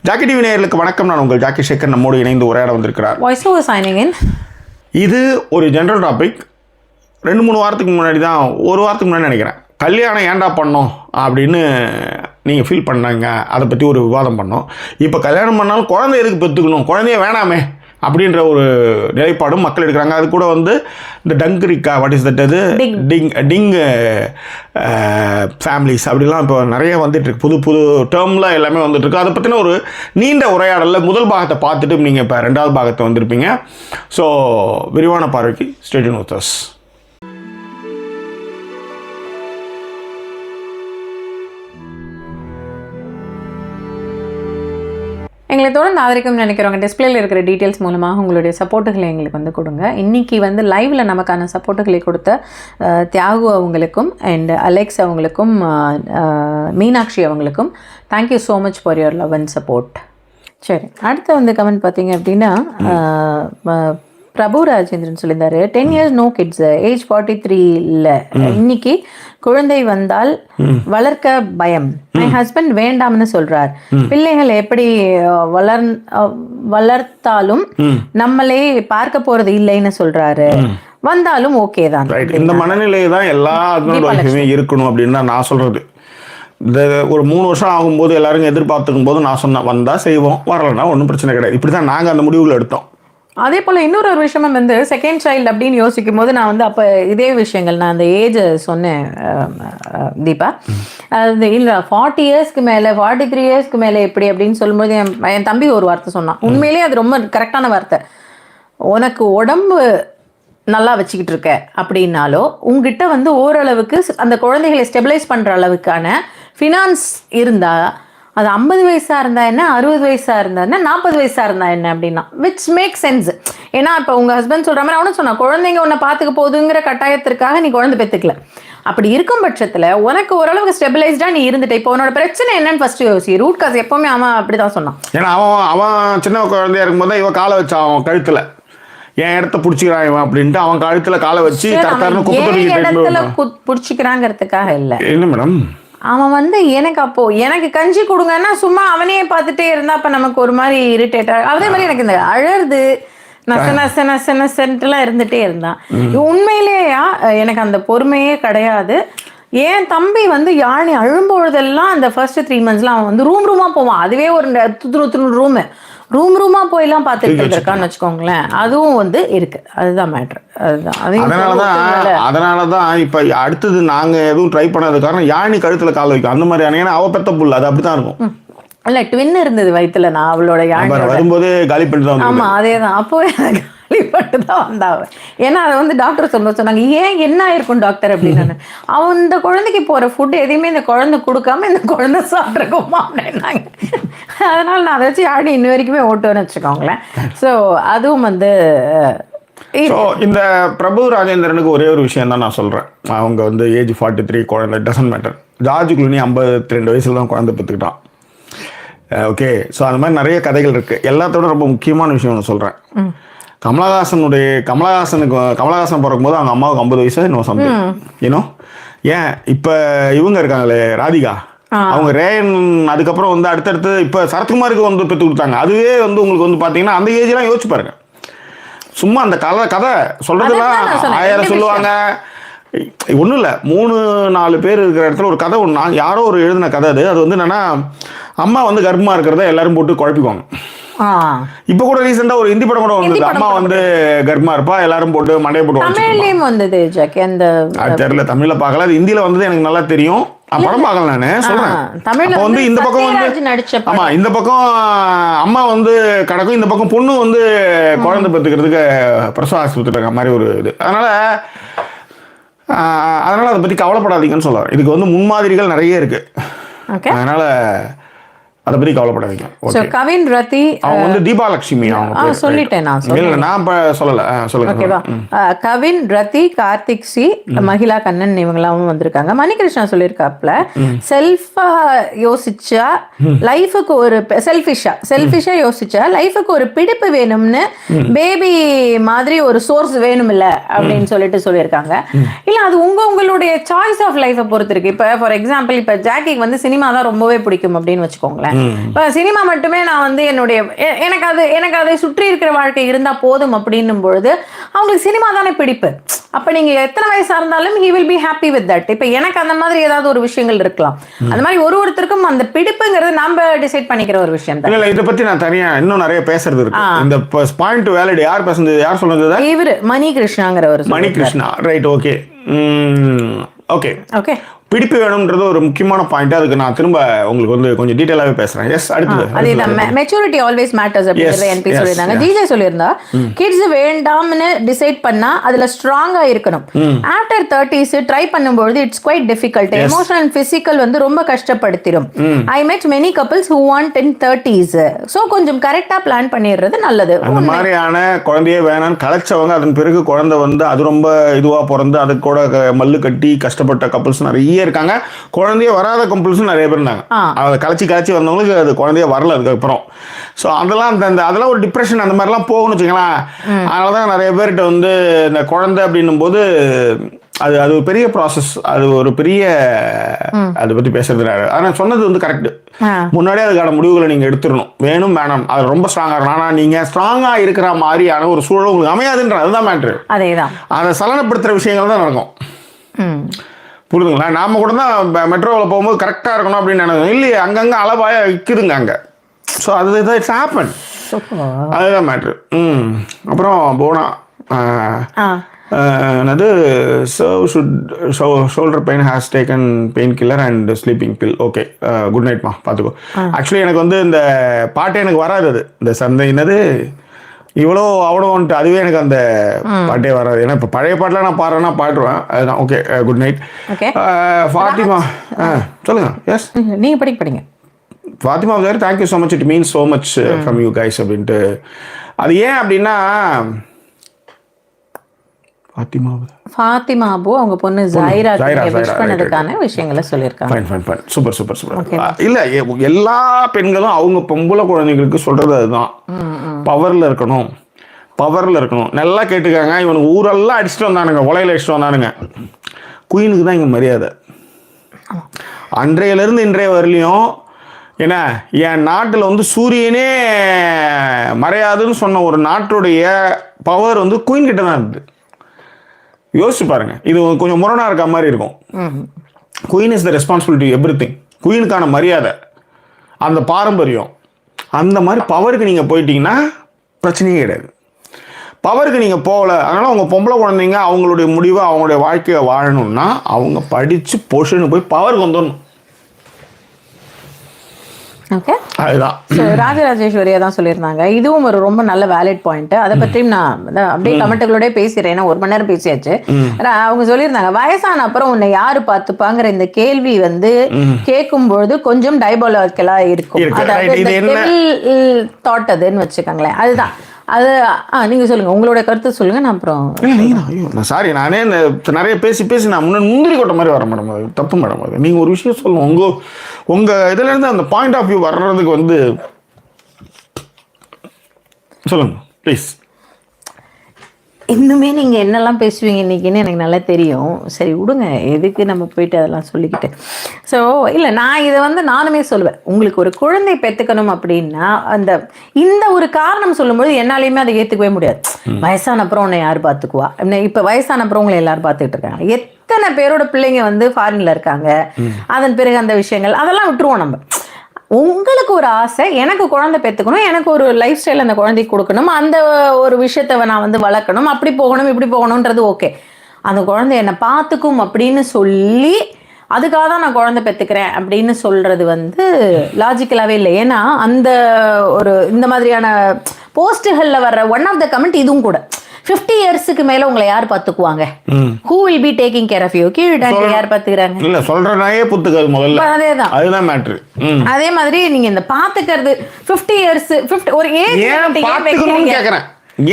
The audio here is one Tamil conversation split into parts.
ஜாக்கி டிவி நேயர்களுக்கு வணக்கம். நான் உங்கள் ஜாக்கி சேகர் நம்மோடு இணைந்து உரையாட வந்திருக்கிறார். Voice over signing in. இது ஒரு ஜென்ரல் டாபிக். 2-3 வாரத்துக்கு முன்னாடி தான், ஒரு வாரத்துக்கு முன்னாடி நினைக்கிறேன், கல்யாணம் ஏன்டா பண்ணோம் அப்படின்னு நீங்கள் ஃபீல் பண்ணாங்க. அதை பற்றி ஒரு விவாதம் பண்ணோம். இப்போ கல்யாணம் பண்ணாலும் குழந்தை எதுக்கு பெற்றுக்கணும், குழந்தைய வேணாமே அப்படின்ற ஒரு நிலைப்பாடும் மக்கள் எடுக்கிறாங்க. அது கூட வந்து இந்த டங்கரிக்கா, வாட் இஸ் தட், அது டிங் ஃபேமிலிஸ் அப்படிலாம் இப்போ நிறைய வந்துட்டுருக்கு. புது புது டேர்மில் எல்லாமே வந்துட்டுருக்கு. அதை பற்றின ஒரு நீண்ட உரையாடலில் முதல் பாகத்தை பார்த்துட்டு நீங்கள் இப்போ 2வது பாகத்தை வந்திருப்பீங்க. ஸோ விரிவான பார்வைக்கு ஸ்டே டியூன் வித் அஸ். எங்களை தொடர்ந்து ஆதரிக்கும் நினைக்கிறவங்க டிஸ்பிளேல இருக்கிற டீட்டெயில்ஸ் மூலமாக உங்களுடைய சப்போர்ட்டுகளை எங்களுக்கு வந்து கொடுங்க. இன்றைக்கி வந்து லைவில் நமக்கான சப்போர்ட்டுகளை கொடுத்த தியாகு அவங்களுக்கும் அண்ட் அலெக்ஸ் அவங்களுக்கும் மீனாட்சி அவங்களுக்கும் thank you so much for your love and support. சரி, அடுத்த வந்து கமெண்ட் பார்த்தீங்க அப்படின்னா பிரபு ராஜேந்திரன் சொல்லியிருந்தாரு, 10 years நோ கிட்ஸ், ஏஜ் 43 இன்னைக்கு குழந்தை வந்தால் வளர்க்க பயம், மை ஹஸ்பண்ட் வேண்டாம்னு சொல்றார், பிள்ளைகள் எப்படி வளர்த்தாலும் நம்மளே பார்க்க போறது இல்லைன்னு சொல்றாரு, வந்தாலும் ஓகே தான். இந்த மனநிலை தான் எல்லா ஹஸ்பண்டுமே இருக்கணும் அப்படின்னு தான் நான் சொல்றது. இந்த ஒரு 3 வருஷம் ஆகும்போது எல்லாரும் எதிர்பார்த்துக்கும் போது நான் சொன்னேன், வந்தா செய்வோம், வரலன்னா ஒன்றும் பிரச்சனை கிடையாது. இப்படிதான் நாங்கள் அந்த முடிவுகள் எடுத்தோம். அதே போல் இன்னொரு விஷயமும் வந்து செகண்ட் சைல்டு அப்படின்னு யோசிக்கும் போது நான் வந்து அப்போ இதே விஷயங்கள் நான் அந்த ஏஜ் சொன்னேன் தீபா. அது இல்லை 40 yearsக்கு மேலே 43 yearsக்கு மேலே எப்படி அப்படின்னு சொல்லும்போது என் தம்பி ஒரு வார்த்தை சொன்னான். உண்மையிலேயே அது ரொம்ப கரெக்டான வார்த்தை. உனக்கு உடம்பு நல்லா வச்சுக்கிட்டு இருக்க அப்படின்னாலோ உங்ககிட்ட வந்து ஓரளவுக்கு அந்த குழந்தைகளை ஸ்டெபிலைஸ் பண்ணுற அளவுக்கான ஃபினான்ஸ் இருந்தால், அது 50 வயசாக இருந்தா என்ன, 60 வயசாக இருந்தா என்ன, 40 வயசாக இருந்தா என்ன அப்படின்னா விச் மேக் சென்ஸ். ஏன்னா இப்போ உங்கள் ஹஸ்பண்ட் சொல்கிற மாதிரி அவனும் சொன்னான், குழந்தைங்க உன்னை பார்த்துக்க போகுதுங்கிற கட்டாயத்திற்காக நீ குழந்தை பெற்றுக்கல. அப்படி இருக்கும் பட்சத்தில் உனக்கு ஓரளவுக்கு ஸ்டெபிலைஸ்டாக நீ இருந்துட்ட. இப்போ உன்னோட பிரச்சனை என்னன்னு ஃபர்ஸ்ட் யோசி. ரூட் காஸ் எப்பவுமே அவன் அப்படி தான் சொன்னான். ஏன்னா அவன் சின்ன குழந்தையா இருக்கும்போது தான் இவன் காலை வச்சான் அவன் கழுத்தில், என் இடத்த பிடிச்சிக்கிறான் இவன் அப்படின்ட்டு அவன் கழுத்தில் காலை வச்சு இடத்துல பிடிச்சிக்கிறாங்கிறதுக்காக இல்லை. என்ன மேடம், அவன் வந்து எனக்கு கஞ்சி கொடுங்கன்னா சும்மா அவனையே பார்த்துட்டே இருந்தா அப்ப நமக்கு ஒரு மாதிரி இரிட்டேட். அதே மாதிரி எனக்கு இந்த அழறது நசனெல்லாம் இருந்துட்டே இருந்தான். உண்மையிலேயா எனக்கு அந்த பொறுமையே கிடையாது. என் தம்பி வந்து யாழி அழும்பொழுதெல்லாம் அந்த ஃபர்ஸ்ட் 3 monthsலாம் அவன் வந்து ரூமா போவான். அதுவே ஒரு ரூமா போயெல்லாம் பார்த்துட்டு இருக்கான்னு வச்சுக்கோங்களேன். அதுவும் வந்து இருக்கு. அதுதான் மேட்ரு. அதனாலதான் இப்ப அடுத்தது நாங்க எதுவும் ட்ரை பண்ணாத காரணம் யானி கழுத்துல கால வைக்கும் அந்த மாதிரி. ஏன்னா அவ பெத்த புள்ள அது அப்படித்தான் இருக்கும். இல்ல ட்வின் இருந்தது வயிற்றுல. நான் அவளோட யானி வரும்போது காலி பண்ணிட்டு. ஆமா அதேதான். அப்போ காலிப்பட்டு தான் வந்தாவ. ஏன்னா அதை வந்து டாக்டர் சொன்னாங்க, ஏன் என்ன ஆயிருக்கும் டாக்டர் அப்படின்னு. அவன் இந்த குழந்தைக்கு போற ஃபுட் எதையுமே இந்த குழந்தை கொடுக்காம இந்த குழந்தை சாப்பிட்ருக்கோமா அப்படின்னாங்க. அதனால நான் அதை வச்சு யானி இன்ன வரைக்குமே ஓட்டுவேன்னு வச்சுக்கோங்களேன். ஸோ அதுவும் வந்து இந்த பிரபு ராஜேந்திரனுக்கு ஒரே ஒரு விஷயம் தான் நான் சொல்கிறேன். அவங்க வந்து ஏஜ் 43, குழந்தை டசன்ட் மேட்டர். ஜார்ஜ் குளூனி 52 வயசுல தான் குழந்தை பெற்றுக்கிட்டான். ஓகே, ஸோ அந்த மாதிரி நிறைய கதைகள் இருக்குது. எல்லாத்தோட ரொம்ப முக்கியமான விஷயம் ஒன்று சொல்கிறேன். கமலஹாசன் பிறக்கும் போது அவங்க அம்மாவுக்கு 50 வயசு இன்னும் சம்திங் ஏன்னோ. ஏன் இப்போ இவங்க இருக்காங்களே ராதிகா, அவங்க ரேயன், அதுக்கப்புறம் வந்து அடுத்தடுத்து இப்போ சரத்குமாருக்கு வந்து பெற்று கொடுத்தாங்க. அதுவே வந்து உங்களுக்கு வந்து பார்த்தீங்கன்னா அந்த ஏஜ்லாம் யோசிச்சு பாருங்க. சும்மா அந்த கதை சொல்றதுலாம் 1000 சொல்லுவாங்க. ஒன்றும் இல்லை, 3-4 பேர் இருக்கிற இடத்துல ஒரு கதை ஒன்று யாரோ ஒரு எழுதின கதை. அது வந்து என்னன்னா, அம்மா வந்து கர்ப்பமாக இருக்கிறத எல்லாரும் போட்டு குழப்பிக்குவாங்க. இப்ப கூட ரீசெண்டா ஒரு ஹிந்தி படம் கூட வந்தது, அம்மா வந்து கர்ப்பமா இருப்பா எல்லாரும் போட்டு மண்டைய போட்டு தெரியல. தமிழ்ல பார்க்கல, அது ஹிந்தியில வந்தது எனக்கு நல்லா தெரியும். படம் பார்க்கல நானு சொல்றேன். அப்ப வந்து இந்த பக்கம் வந்து ஆமா, இந்த பக்கம் அம்மா வந்து கிடக்கும், இந்த பக்கம் பொண்ணு வந்து குழந்தை பெற்றுக்கிறதுக்கு பிரசவ ஆஸ்பத்திரி இருக்க மாதிரி ஒரு இது. அதனால அதை பத்தி கவலைப்படாதீங்கன்னு சொல்லுவேன். இதுக்கு வந்து முன்மாதிரிகள் நிறைய இருக்கு. அதனால அதை பற்றி கவலைப்படாதீங்க. கவின் ரதி அவங்க வந்து தீபாலட்சுமி அவங்க சொல்லிட்டேன். நான் சொல்லல, சொல்லுங்க. ஓகேவா, கவின் ரதி, கார்த்திக் சி, மகிழா கண்ணன் இவங்களாம் வந்திருக்காங்க. மணிகிருஷ்ணா சொல்லியிருக்காப்ல, செல்ஃபா யோசிச்சா லைஃபுக்கு ஒரு செல்ஃபிஷா யோசிச்சா லைஃபுக்கு ஒரு பிடிப்பு வேணும்னு, பேபி மாதிரி ஒரு சோர்ஸ் வேணும் இல்ல அப்படின்னு சொல்லியிருக்காங்க. இல்ல அது உங்களுடைய சாய்ஸ் ஆஃப் லைஃபை பொறுத்து இருக்கு. இப்ப ஃபார் எக்ஸாம்பிள் இப்ப ஜாக்கிக்கு வந்து சினிமா தான் ரொம்பவே பிடிக்கும் அப்படின்னு வச்சுக்கோங்களேன். பார்ப்பேன். இப்போ சினிமா மட்டுமே நான் வந்து என்னுடைய எனக்கு அதை சுற்றி இருக்கிற வாழ்க்கை இருந்தா போதும் அப்படின்னும் பொழுது அவங்களுக்கு சினிமா தானே பிடிப்பு. அப்ப நீங்க எத்தனை வயசா இருந்தாலும் he will be happy with that. இப்ப எனக்கு அந்த மாதிரி ஏதாவது ஒரு விஷயங்கள் இருக்கலாம். அந்த மாதிரி ஒருத்தருக்கும் அந்த பிடிப்புங்கிறது நாம டிசைட் பண்ணிக்கிற ஒரு விஷயம் தான். இல்ல இத பத்தி நான் தனியா இன்னும் நிறைய பேசுறது இருக்கு. இந்த பாயிண்ட் வேலிட் யார் பேசுனது, யார் சொன்னது? இவரு மணி கிருஷ்ணாங்கிறவர். Mani Krishna, right. Okay okay okay. பிடிப்பு வேணும்ன்றது ஒரு முக்கியமான பாயிண்ட். அதுக்கு நான் திரும்ப உங்களுக்கு வந்து கொஞ்சம் டீடைலாவே பேசுறேன். எஸ், அடுத்து அதேதான் மெச்சூரிட்டி ஆல்வேஸ் மேட்டர்ஸ் அப்படிங்கறத என்பி சொல்லிருந்தாங்க. ஜிஜே சொல்லியிருந்தா கிட்ஸ் வேண்டாம்னு டிசைட் பண்ணா அதுல ஸ்ட்ராங்கா இருக்கணும். ஆஃப்டர் 30s ட்ரை பண்ணும்போது it's quite difficult. Emotional and physical வந்து ரொம்ப கஷ்டப்படுத்திடும். I met many couples who want in 30s. So கொஞ்சம் கரெக்டா பிளான் பண்ணிடுறது நல்லது. அந்த மாதிரியான குழந்தையே வேணாம்னு கலைச்சவங்க அதன் பிறகு குழந்தை வந்து அது ரொம்ப இதுவா பிறந்து அது கூட மல்லு கட்டி கஷ்டப்பட்ட கப்பிள்ஸ் நிறைய இருக்காங்க. குழந்தைய வராத கம்பல்ஸும் நிறைய பேர் இருந்தாங்க. அதை கலைச்சி வந்தவங்களுக்கு அது குழந்தைய வரல அதுக்கப்புறம். ஸோ அதெல்லாம் ஒரு டிப்ரெஷன் அந்த மாதிரிலாம் போகணும்னு வச்சுக்கலாம். அதனால தான் நிறைய பேர்கிட்ட வந்து இந்த குழந்தை அப்படின்னும் போது அது ஒரு பெரிய ப்ராசஸ். அது ஒரு பெரிய அதை பற்றி பேசுறது. ஆனால் சொன்னது வந்து கரெக்ட். முன்னாடியே அதுக்கான முடிவுகளை நீங்கள் எடுத்துடணும். வேணும் வேணாம் அது ரொம்ப ஸ்ட்ராங்காக இருக்கணும். ஆனால் நீங்கள் ஸ்ட்ராங்காக இருக்கிற மாதிரியான ஒரு சூழல் உங்களுக்கு அமையாதுன்ற அதுதான் மேட்ரு. அதேதான் அதை சலனப்படுத்துகிற விஷயங்கள் தான் நடக்கும். புரியுதுங்களா? நாம கூட தான் மெட்ரோவில் போகும்போது கரெக்டாக இருக்கணும் அப்படின்னு நினைக்கிறோம். இல்லையே, அங்கங்கே அளவாய விற்குதுங்க அங்கே. ஸோ அது இட்ஸ் ஹேப்பன். அதுதான் மேட்ரு. அப்புறம் போனா என்னது shoulder pain has taken pain killer and sleeping pill. Okay, good நைட்மா, பார்த்துக்கோ. ஆக்சுவலி எனக்கு வந்து இந்த பாட்டு எனக்கு வராது. அது இந்த சந்தை என்னது இவ்வளோ அவ்வளோன்ட்டு அதுவே எனக்கு அந்த பாட்டே வராது. ஏன்னா இப்போ பழைய பாட்டெலாம் நான் பாடுறேன்னா பாடுவேன். அதுதான். Okay, good night. ஃபாத்திமா சொல்லுங்க. எஸ், நீங்கள் படிங்க. Fathima sir, thank you so much, it means so much from you guys அப்படின்ட்டு. அது ஏன் அப்படின்னா ஃபாத்திமா அபு அவங்க பொண்ணு ஜைரா விஷ் பண்ணதுக்கான விஷயங்களை சொல்லியிருக்காங்க. சூப்பர். இல்ல எல்லா பெண்களும் அவங்க பொம்பளை குழந்தைங்களுக்கு சொல்றது அதுதான். பவர்ல இருக்கணும். நல்லா கேட்டுக்காங்க. இவனுக்கு ஊரெல்லாம் அடிச்சுட்டு வந்தானுங்க, உலையில அடிச்சுட்டு வந்தானுங்க. குயினுக்கு தான் இங்க மரியாதை. அன்றையிலிருந்து இன்றைய வரலையும் ஏன்னா என் நாட்டில் வந்து சூரியனே மறையாதுன்னு சொன்ன ஒரு நாட்டுடைய பவர் வந்து குயின் கிட்ட தான் இருக்குது. யோசிச்சு பாருங்க. இது கொஞ்சம் முரணா இருக்க மாதிரி இருக்கும். Queen is the responsibility everything. குயினுக்கான மரியாதை, அந்த பாரம்பரியம், அந்த மாதிரி பவருக்கு நீங்கள் போயிட்டீங்கன்னா பிரச்சனையே கிடையாது. பவருக்கு நீங்கள் போகல, அதனால் அவங்க பொம்பளை குழந்தைங்க அவங்களுடைய முடிவை அவங்களுடைய வாழ்க்கையை வாழணும்னா அவங்க படித்து பொஷன்னு போய் பவருக்கு வந்துடணும். ஓகே, அதுதான். ராஜராஜேஸ்வரியா தான் சொல்லியிருந்தாங்க. இதுவும் ஒரு ரொம்ப நல்ல வேலிட் பாயிண்ட். அதை பற்றியும் நான் அப்படியே கமெண்ட்டுகளோட பேசுறேன். ஏன்னா 1 மணி நேரம் பேசியாச்சு. அவங்க சொல்லியிருந்தாங்க வயசான அப்புறம் உன்னை யாரு பார்த்துப்பாங்கிற இந்த கேள்வி வந்து கேட்கும்பொழுது கொஞ்சம் டைபாலஜிக்கலா இருக்கும். அதாவது தாட் அதுன்னு வச்சுக்கோங்களேன். அதுதான் அது. நீங்க சொல்லுங்க, உங்களோட கருத்து சொல்லுங்க. நான் அப்புறம் சாரி, நானே நிறைய பேசி நான் முந்திரி கொட்ட மாதிரி வர மேடம். அது தப்பு மேடம். அது நீங்க ஒரு விஷயம் சொல்லுங்க. உங்க இதுல இருந்து அந்த பாயிண்ட் ஆஃப் வியூ வர்றதுக்கு வந்து சொல்லுங்க ப்ளீஸ். இன்னுமே நீங்க என்னெல்லாம் பேசுவீங்க இன்னைக்குன்னு எனக்கு நல்லா தெரியும். சரி விடுங்க, எதுக்கு நம்ம போயிட்டு அதெல்லாம் சொல்லிக்கிட்டு. ஸோ இல்லை, நான் இதை வந்து நானுமே சொல்லுவேன். உங்களுக்கு ஒரு குழந்தை பெற்றுக்கணும் அப்படின்னா இந்த ஒரு காரணம் சொல்லும்போது என்னாலையுமே அதை ஏற்றுக்கவே முடியாது. வயசான அப்புறம் உன்னை யார் பார்த்துக்குவா? இப்போ வயசான அப்புறம் உங்களை எல்லாரும் பார்த்துக்கிட்டு இருக்காங்க. எத்தனை பேரோட பிள்ளைங்க வந்து ஃபாரின்ல இருக்காங்க. அதன் பிறகு அந்த விஷயங்கள் அதெல்லாம் விட்டுருவோம் நம்ம. உங்களுக்கு ஒரு ஆசை, எனக்கு குழந்தை பெற்றுக்கணும், எனக்கு ஒரு லைஃப் ஸ்டைல் அந்த குழந்தைக்கு கொடுக்கணும், அந்த ஒரு விஷயத்த நான் வந்து வளர்க்கணும், அப்படி போகணும் இப்படி போகணுன்றது ஓகே. அந்த குழந்தை என்னை பார்த்துக்கும் அப்படின்னு சொல்லி அதுக்காக தான் நான் குழந்தை பெற்றுக்கிறேன் அப்படின்னு சொல்றது வந்து லாஜிக்கலாகவே இல்லை. ஏன்னா அந்த ஒரு இந்த மாதிரியான போஸ்ட்டுகளில் வர்ற ஒன் ஆஃப் த கமெண்ட் இதுவும் கூட. 50 இயர்ஸ்க்கு மேல உங்களை யார் பாத்துக்குவாங்க? who will be taking care of you? கீழ்டாண்டி யார் பாத்துக்கறாங்க? இல்ல சொல்றனாயே புத்துக்கிறது முதல்ல. அதேதான், அதுதான் மேட்டர். அதே மாதிரி நீங்க இந்த பாத்துக்கிறது 50 இயர்ஸ் 50 ஒரு ஏஜ் பாத்துக்கணும்னு கேக்குறேன்.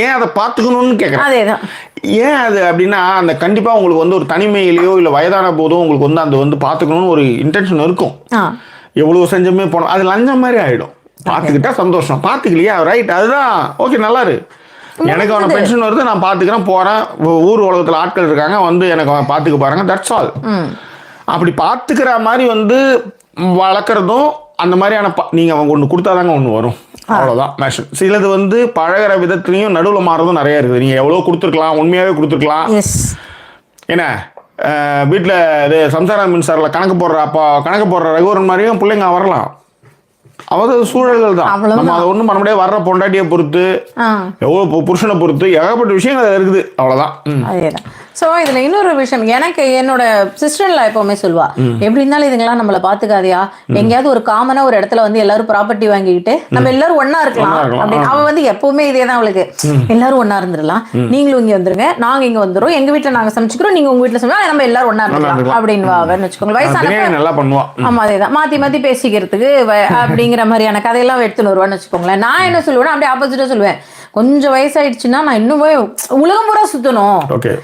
ஏன் அதை பாத்துக்கணும்னு கேக்குறேன். அதேதான். ஏன் அது அப்படின்னா அந்த கண்டிப்பா உங்களுக்கு வந்து ஒரு தனிமையிலேயோ இல்ல வயதான போதோ உங்களுக்கு வந்து அந்த வந்து பாத்துக்கணும்னு ஒரு இன்டென்ஷன் இருக்கும். எவ்வளவு செஞ்சமே போனோம், அது லஞ்சம் மாதிரி ஆயிடும். பாத்துக்கிட்டா சந்தோஷம், பாத்துக்கலையா ரைட், அதுதான் ஓகே, நல்லா இருக்கு. எனக்கு அவனை பென்ஷன் வருது, நான் பார்த்துக்கிறேன், போகிறேன், ஊர் உலகத்தில் ஆட்கள் இருக்காங்க, வந்து எனக்கு அவன் பார்த்துக்க பாருங்க, தட்ஸ் ஆல். அப்படி பார்த்துக்கிற மாதிரி வந்து வளர்க்குறதும் அந்த மாதிரியான நீங்கள் அவங்க ஒன்று கொடுத்தாதாங்க ஒன்று வரும், அவ்வளோதான் மேஷன். சிலது வந்து பழகிற விதத்துலையும் நடுவில் மாறதும் நிறைய இருக்குது. நீங்கள் எவ்வளோ கொடுத்துருக்கலாம், உண்மையாகவே கொடுத்துருக்கலாம். என்ன வீட்டில் இது சம்சார மின்சாரில் கணக்கு போடுற ரகுவரன் மாதிரியும் பிள்ளைங்க வரலாம். அவது சூழல்கள் தான். நம்ம அதை ஒன்றும் பண்ண முடியாது. வர்ற பொண்டாட்டியை பொறுத்து, எவ்வளோ புருஷனை பொறுத்து ஏகப்பட்ட விஷயங்கள் இருக்குது, அவ்வளோதான். அதேதான். ஸோ இதில் இன்னொரு விஷயம், எனக்கு என்னோட சிஸ்டர்ல எப்பவுமே சொல்லுவா, எப்படி இருந்தாலும் இதுங்கெல்லாம் நம்மளை பார்த்துக்காதியா, எங்கேயாவது ஒரு காமனாக ஒரு இடத்துல வந்து எல்லாரும் ப்ராப்பர்ட்டி வாங்கிக்கிட்டு நம்ம எல்லாரும் ஒன்னா இருக்கலாம் அப்படின்னு. அவன் வந்து எப்பவுமே இதே தான் அவளுக்கு, எல்லாரும் ஒன்னா இருந்துடலாம், நீங்களும் இங்கே வந்துருங்க, நாங்கள் இங்கே வந்துடும், எங்கள் வீட்டில் நாங்கள் சமைச்சுக்கிறோம், நீங்கள் உங்கள் வீட்டில் சமைச்சா நம்ம எல்லாரும் ஒன்னா இருக்கலாம் அப்படின்னு வான்னு வச்சுக்கோங்க. வயசான ஆமா அதேதான் மாற்றி மாற்றி பேசிக்கிறதுக்கு அப்படிங்கிற மாதிரியான கதையெல்லாம் எடுத்துன்னு வருவான்னு வச்சுக்கோங்களேன். நான் என்ன சொல்லுவேன்னா அப்படியே ஆப்போசிட்டாக சொல்லுவேன், கொஞ்சம் வயசாயிடுச்சுன்னா நான் இன்னும் போய் உலகம் பூரா சுத்தணும்,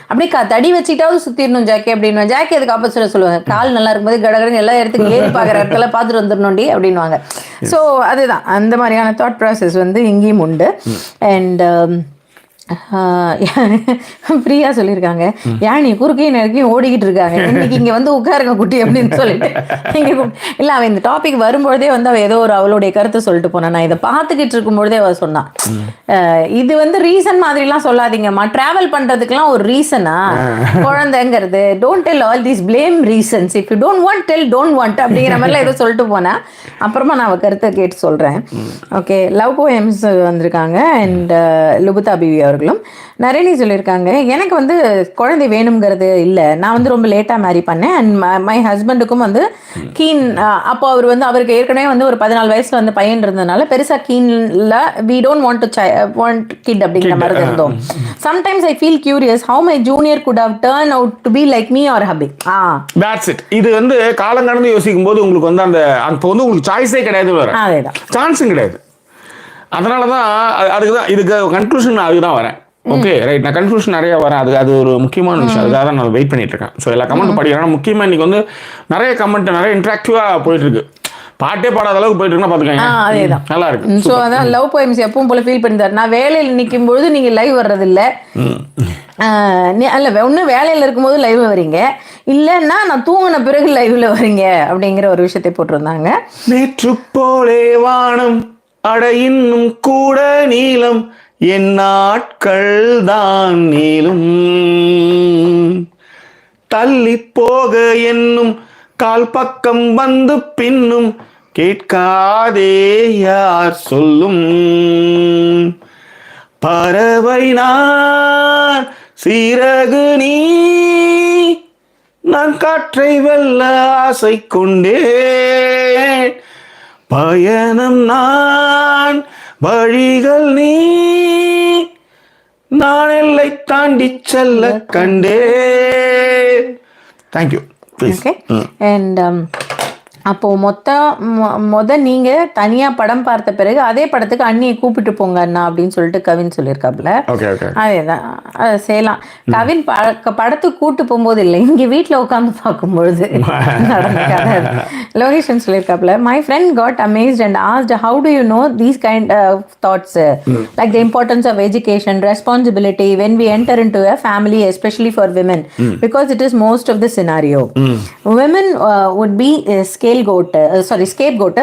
அப்படியே தடி வச்சுக்கிட்டாவது சுத்திடணும் ஜாக்கி அப்படின்னு. ஜாக்கி அதுக்கு ஆப்போசிட்டா சொல்லுவாங்க, கால் நல்லா இருக்கும்போது கடகடன்னு எல்லா இடத்துக்கும் ஏறி பார்க்குற இடத்துல பார்த்துட்டு வந்துடணும்டி அப்படின்வாங்க. ஸோ அதுதான் அந்த மாதிரியான தாட் ப்ராசஸ் வந்து இங்கேயும் உண்டு. அண்ட் பிரியா சொல்லியிருக்காங்க, யானி குறுக்கே நெருக்கையும் ஓடிக்கிட்டு இருக்காங்க, இன்னைக்கு இங்கே வந்து உட்காருங்க குட்டி அப்படின்னு சொல்லிட்டு. இல்லை அவன் இந்த டாபிக் வரும்பொழுதே வந்து அவள் ஏதோ ஒரு அவளுடைய கருத்தை சொல்லிட்டு போனான். நான் இதை பார்த்துக்கிட்டு இருக்கும்பொழுதே அவள் சொன்னான், இது வந்து ரீசன் மாதிரிலாம் சொல்லாதீங்கம்மா, ட்ராவல் பண்ணுறதுக்கெல்லாம் ஒரு ரீசனா குழந்தைங்கிறது, don't tell all these blame reasons, if you don't want tell don't want அப்படிங்கிற மாதிரிலாம் ஏதோ சொல்லிட்டு போனேன். அப்புறமா நான் அவள் கருத்தை கேட்டு சொல்கிறேன். ஓகே, லவ் போயம்ஸ் வந்திருக்காங்க. அண்ட் லுபுதா பிவி அவர்களும் நரேனி சொல்லியிருக்காங்க, எனக்கு வந்து குழந்தை வேணுங்கிறது இல்லை, நான் வந்து ரொம்ப லேட்டாக மேரி பண்ணேன். அண்ட் மை ஹஸ்பண்டுக்கும் வந்து கீன், அப்போ அவர் வந்து அவருக்கு ஏற்கனவே வந்து ஒரு 14 வயசுல வந்து பையன் இருந்ததுனால பெருசாக கீன்ல வி டோன்ட் வாண்ட் கிட் அப்படிங்கிற மாதிரி இருந்தோம். Sometimes I feel curious how my junior could have turn out to be like me or hubby. That's it. இது வந்து காலம் கடந்து யோசிக்கும் போது உங்களுக்கு வந்து அந்த அப்போ வந்து உங்களுக்கு சாய்ஸே கிடையாது, அதேதான் சான்ஸும் கிடையாது. அதனால தான் அதுக்கு தான் இதுக்கு கன்க்ளூஷன் அதுக்கு தான் வரேன். ஓகே ரைட், நான் கன்க்ளூஷன் நிறைய வரேன். அது ஒரு முக்கியமான விஷயம், அதுக்காக தான் நான் வெயிட் பண்ணிட்டு இருக்கேன். ஸோ எல்லா கமெண்ட் படிக்கிறேன். முக்கியமாக இன்னைக்கு வந்து நிறைய கமெண்ட் நிறைய இன்ட்ராக்டிவாக போயிட்டு இருக்கு, பாட்டே பாடாத அளவுக்கு போயிட்டு இருக்குன்னா பார்த்துக்கோங்க, நல்லா இருக்கு. ஸோ அதான் லவ் போயம்ஸ் எப்பவும் போல ஃபீல் பண்ணிட்டார். நான் வேலையில் நிற்கும் பொழுது நீங்கள் லைவ் வர்றதில்லை, அல்ல ஒன்று வேலையில் இருக்கும்போது லைவ் வரீங்க, இல்லைன்னா நான் தூங்கின பிறகு லைவ்ல வரீங்க அப்படிங்கிற ஒரு விஷயத்தை போட்டிருந்தாங்க. நேற்று போலே வானம் அட இன்னும் கூட நீளம், என் நாட்கள் தான் நீளும், தள்ளி போக என்னும் கால் பக்கம் வந்து பின்னும், கேட்காதே யார் சொல்லும், பறவை நான் சீரகு நீ, நான் காற்றை வெல்ல ஆசை கொண்டேன், பயணம் நான் வழிகள் நீ, நான் எல்லை தாண்டி செல்ல கண்டே. தேங்க்யூ. ஓகே. அண்ட் அப்போ நீங்க தனியா படம் பார்த்த பிறகு அதே படத்துக்கு அண்ணியை கூப்பிட்டு போங்க அண்ணா அப்படின்னு சொல்லிட்டு கவின் சொல்லியிருக்காப்புல. அதேதான் செய்யலாம். கவின் படத்துக்கு கூட்டு போகும்போது இல்லை, இங்க வீட்டுல உட்காந்து பார்க்கும்பொழுது நடந்த கதை. லோகேஷன் சொல்லியிருக்காப்புல, my friend got amazed and asked how do you know these kind of thoughts like the importance of education, responsibility when we enter into a family, especially for women, because it is most of the scenario. Women would be scapegoat, அது scapegoat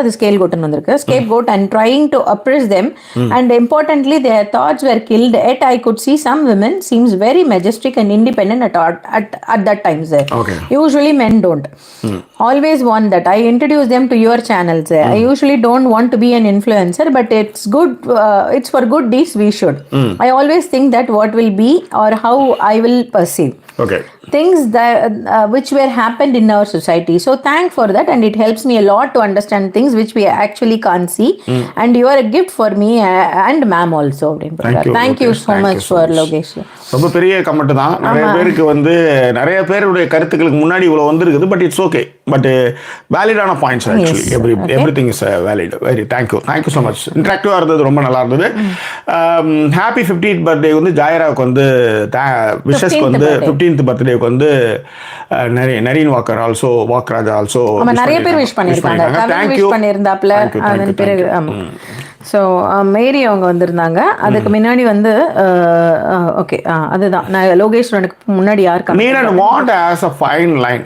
ன்னு வந்திருக்கு, scapegoat and trying to oppress them, and importantly their thoughts were killed. Yet I could see some women seems very majestic and independent at that times. Usually men don't. Always want that. I introduce them to your channels. I usually don't want to be an influencer, but it's good, it's for good deeds we should. I always think that what will be or how I will perceive things that which were happened in our society. So thank for that, and it helps me a lot to understand things which we actually can't see. And you are a gift for me and ma'am also. Thank you so much for Logesh. ரொம்ப பெரிய கமெண்ட் தான். நிறைய பேருக்கு வந்து நிறைய பேருடைய கருத்துக்களுக்கு முன்னாடி இவ்வளோ வந்துருக்குது, பட் இட்ஸ் ஓகே. பட் வேலிடான points actually everything is valid. Very thank you so much. இன்ட்ராக்டிவாக இருந்தது, ரொம்ப நல்லா இருந்தது. ஹாப்பி 50th பர்த்டே வந்து ஜாயராவுக்கு வந்து விஷஸ்க்கு வந்து 15th பர்த்டேக்கு வந்து நரீன் வாக்கர் ஆல்சோ, வாக்ராஜா ஆல்சோ நிறைய பேர் விஷ் பண்ணியிருக்காங்க. தேங்க்யூ பண்ணியிருந்தாப்ல. அதன் பிறகு ஸோ மேரி அவங்க வந்திருந்தாங்க. அதுக்கு முன்னாடி வந்து ஓகே அதுதான் நான் லோகேஸ்வரனுக்கு முன்னாடி யாருக்கு need and want as a fine line.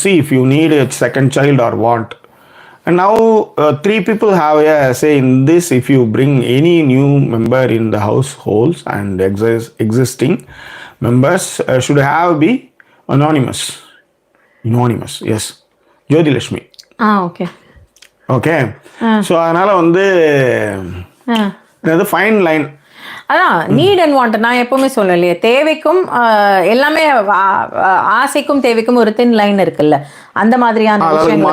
See, if you need a second child or want, And now 3 people have a say in this. If you bring any new member in the households and existing members should have be anonymous. Yes. Jyoti Lakshmi. Okay okay. So அதனால் வந்து ஃபைன் லைன். அதான் நீட் அண்ட் வாண்ட். நான் எப்பவுமே சொல்லலையே, தேவைக்கும் எல்லாமே ஆசைக்கும் தேவைக்கும் ஒரு தின் லைன் இருக்குல்ல, அந்த மாதிரியான விஷயங்கள்.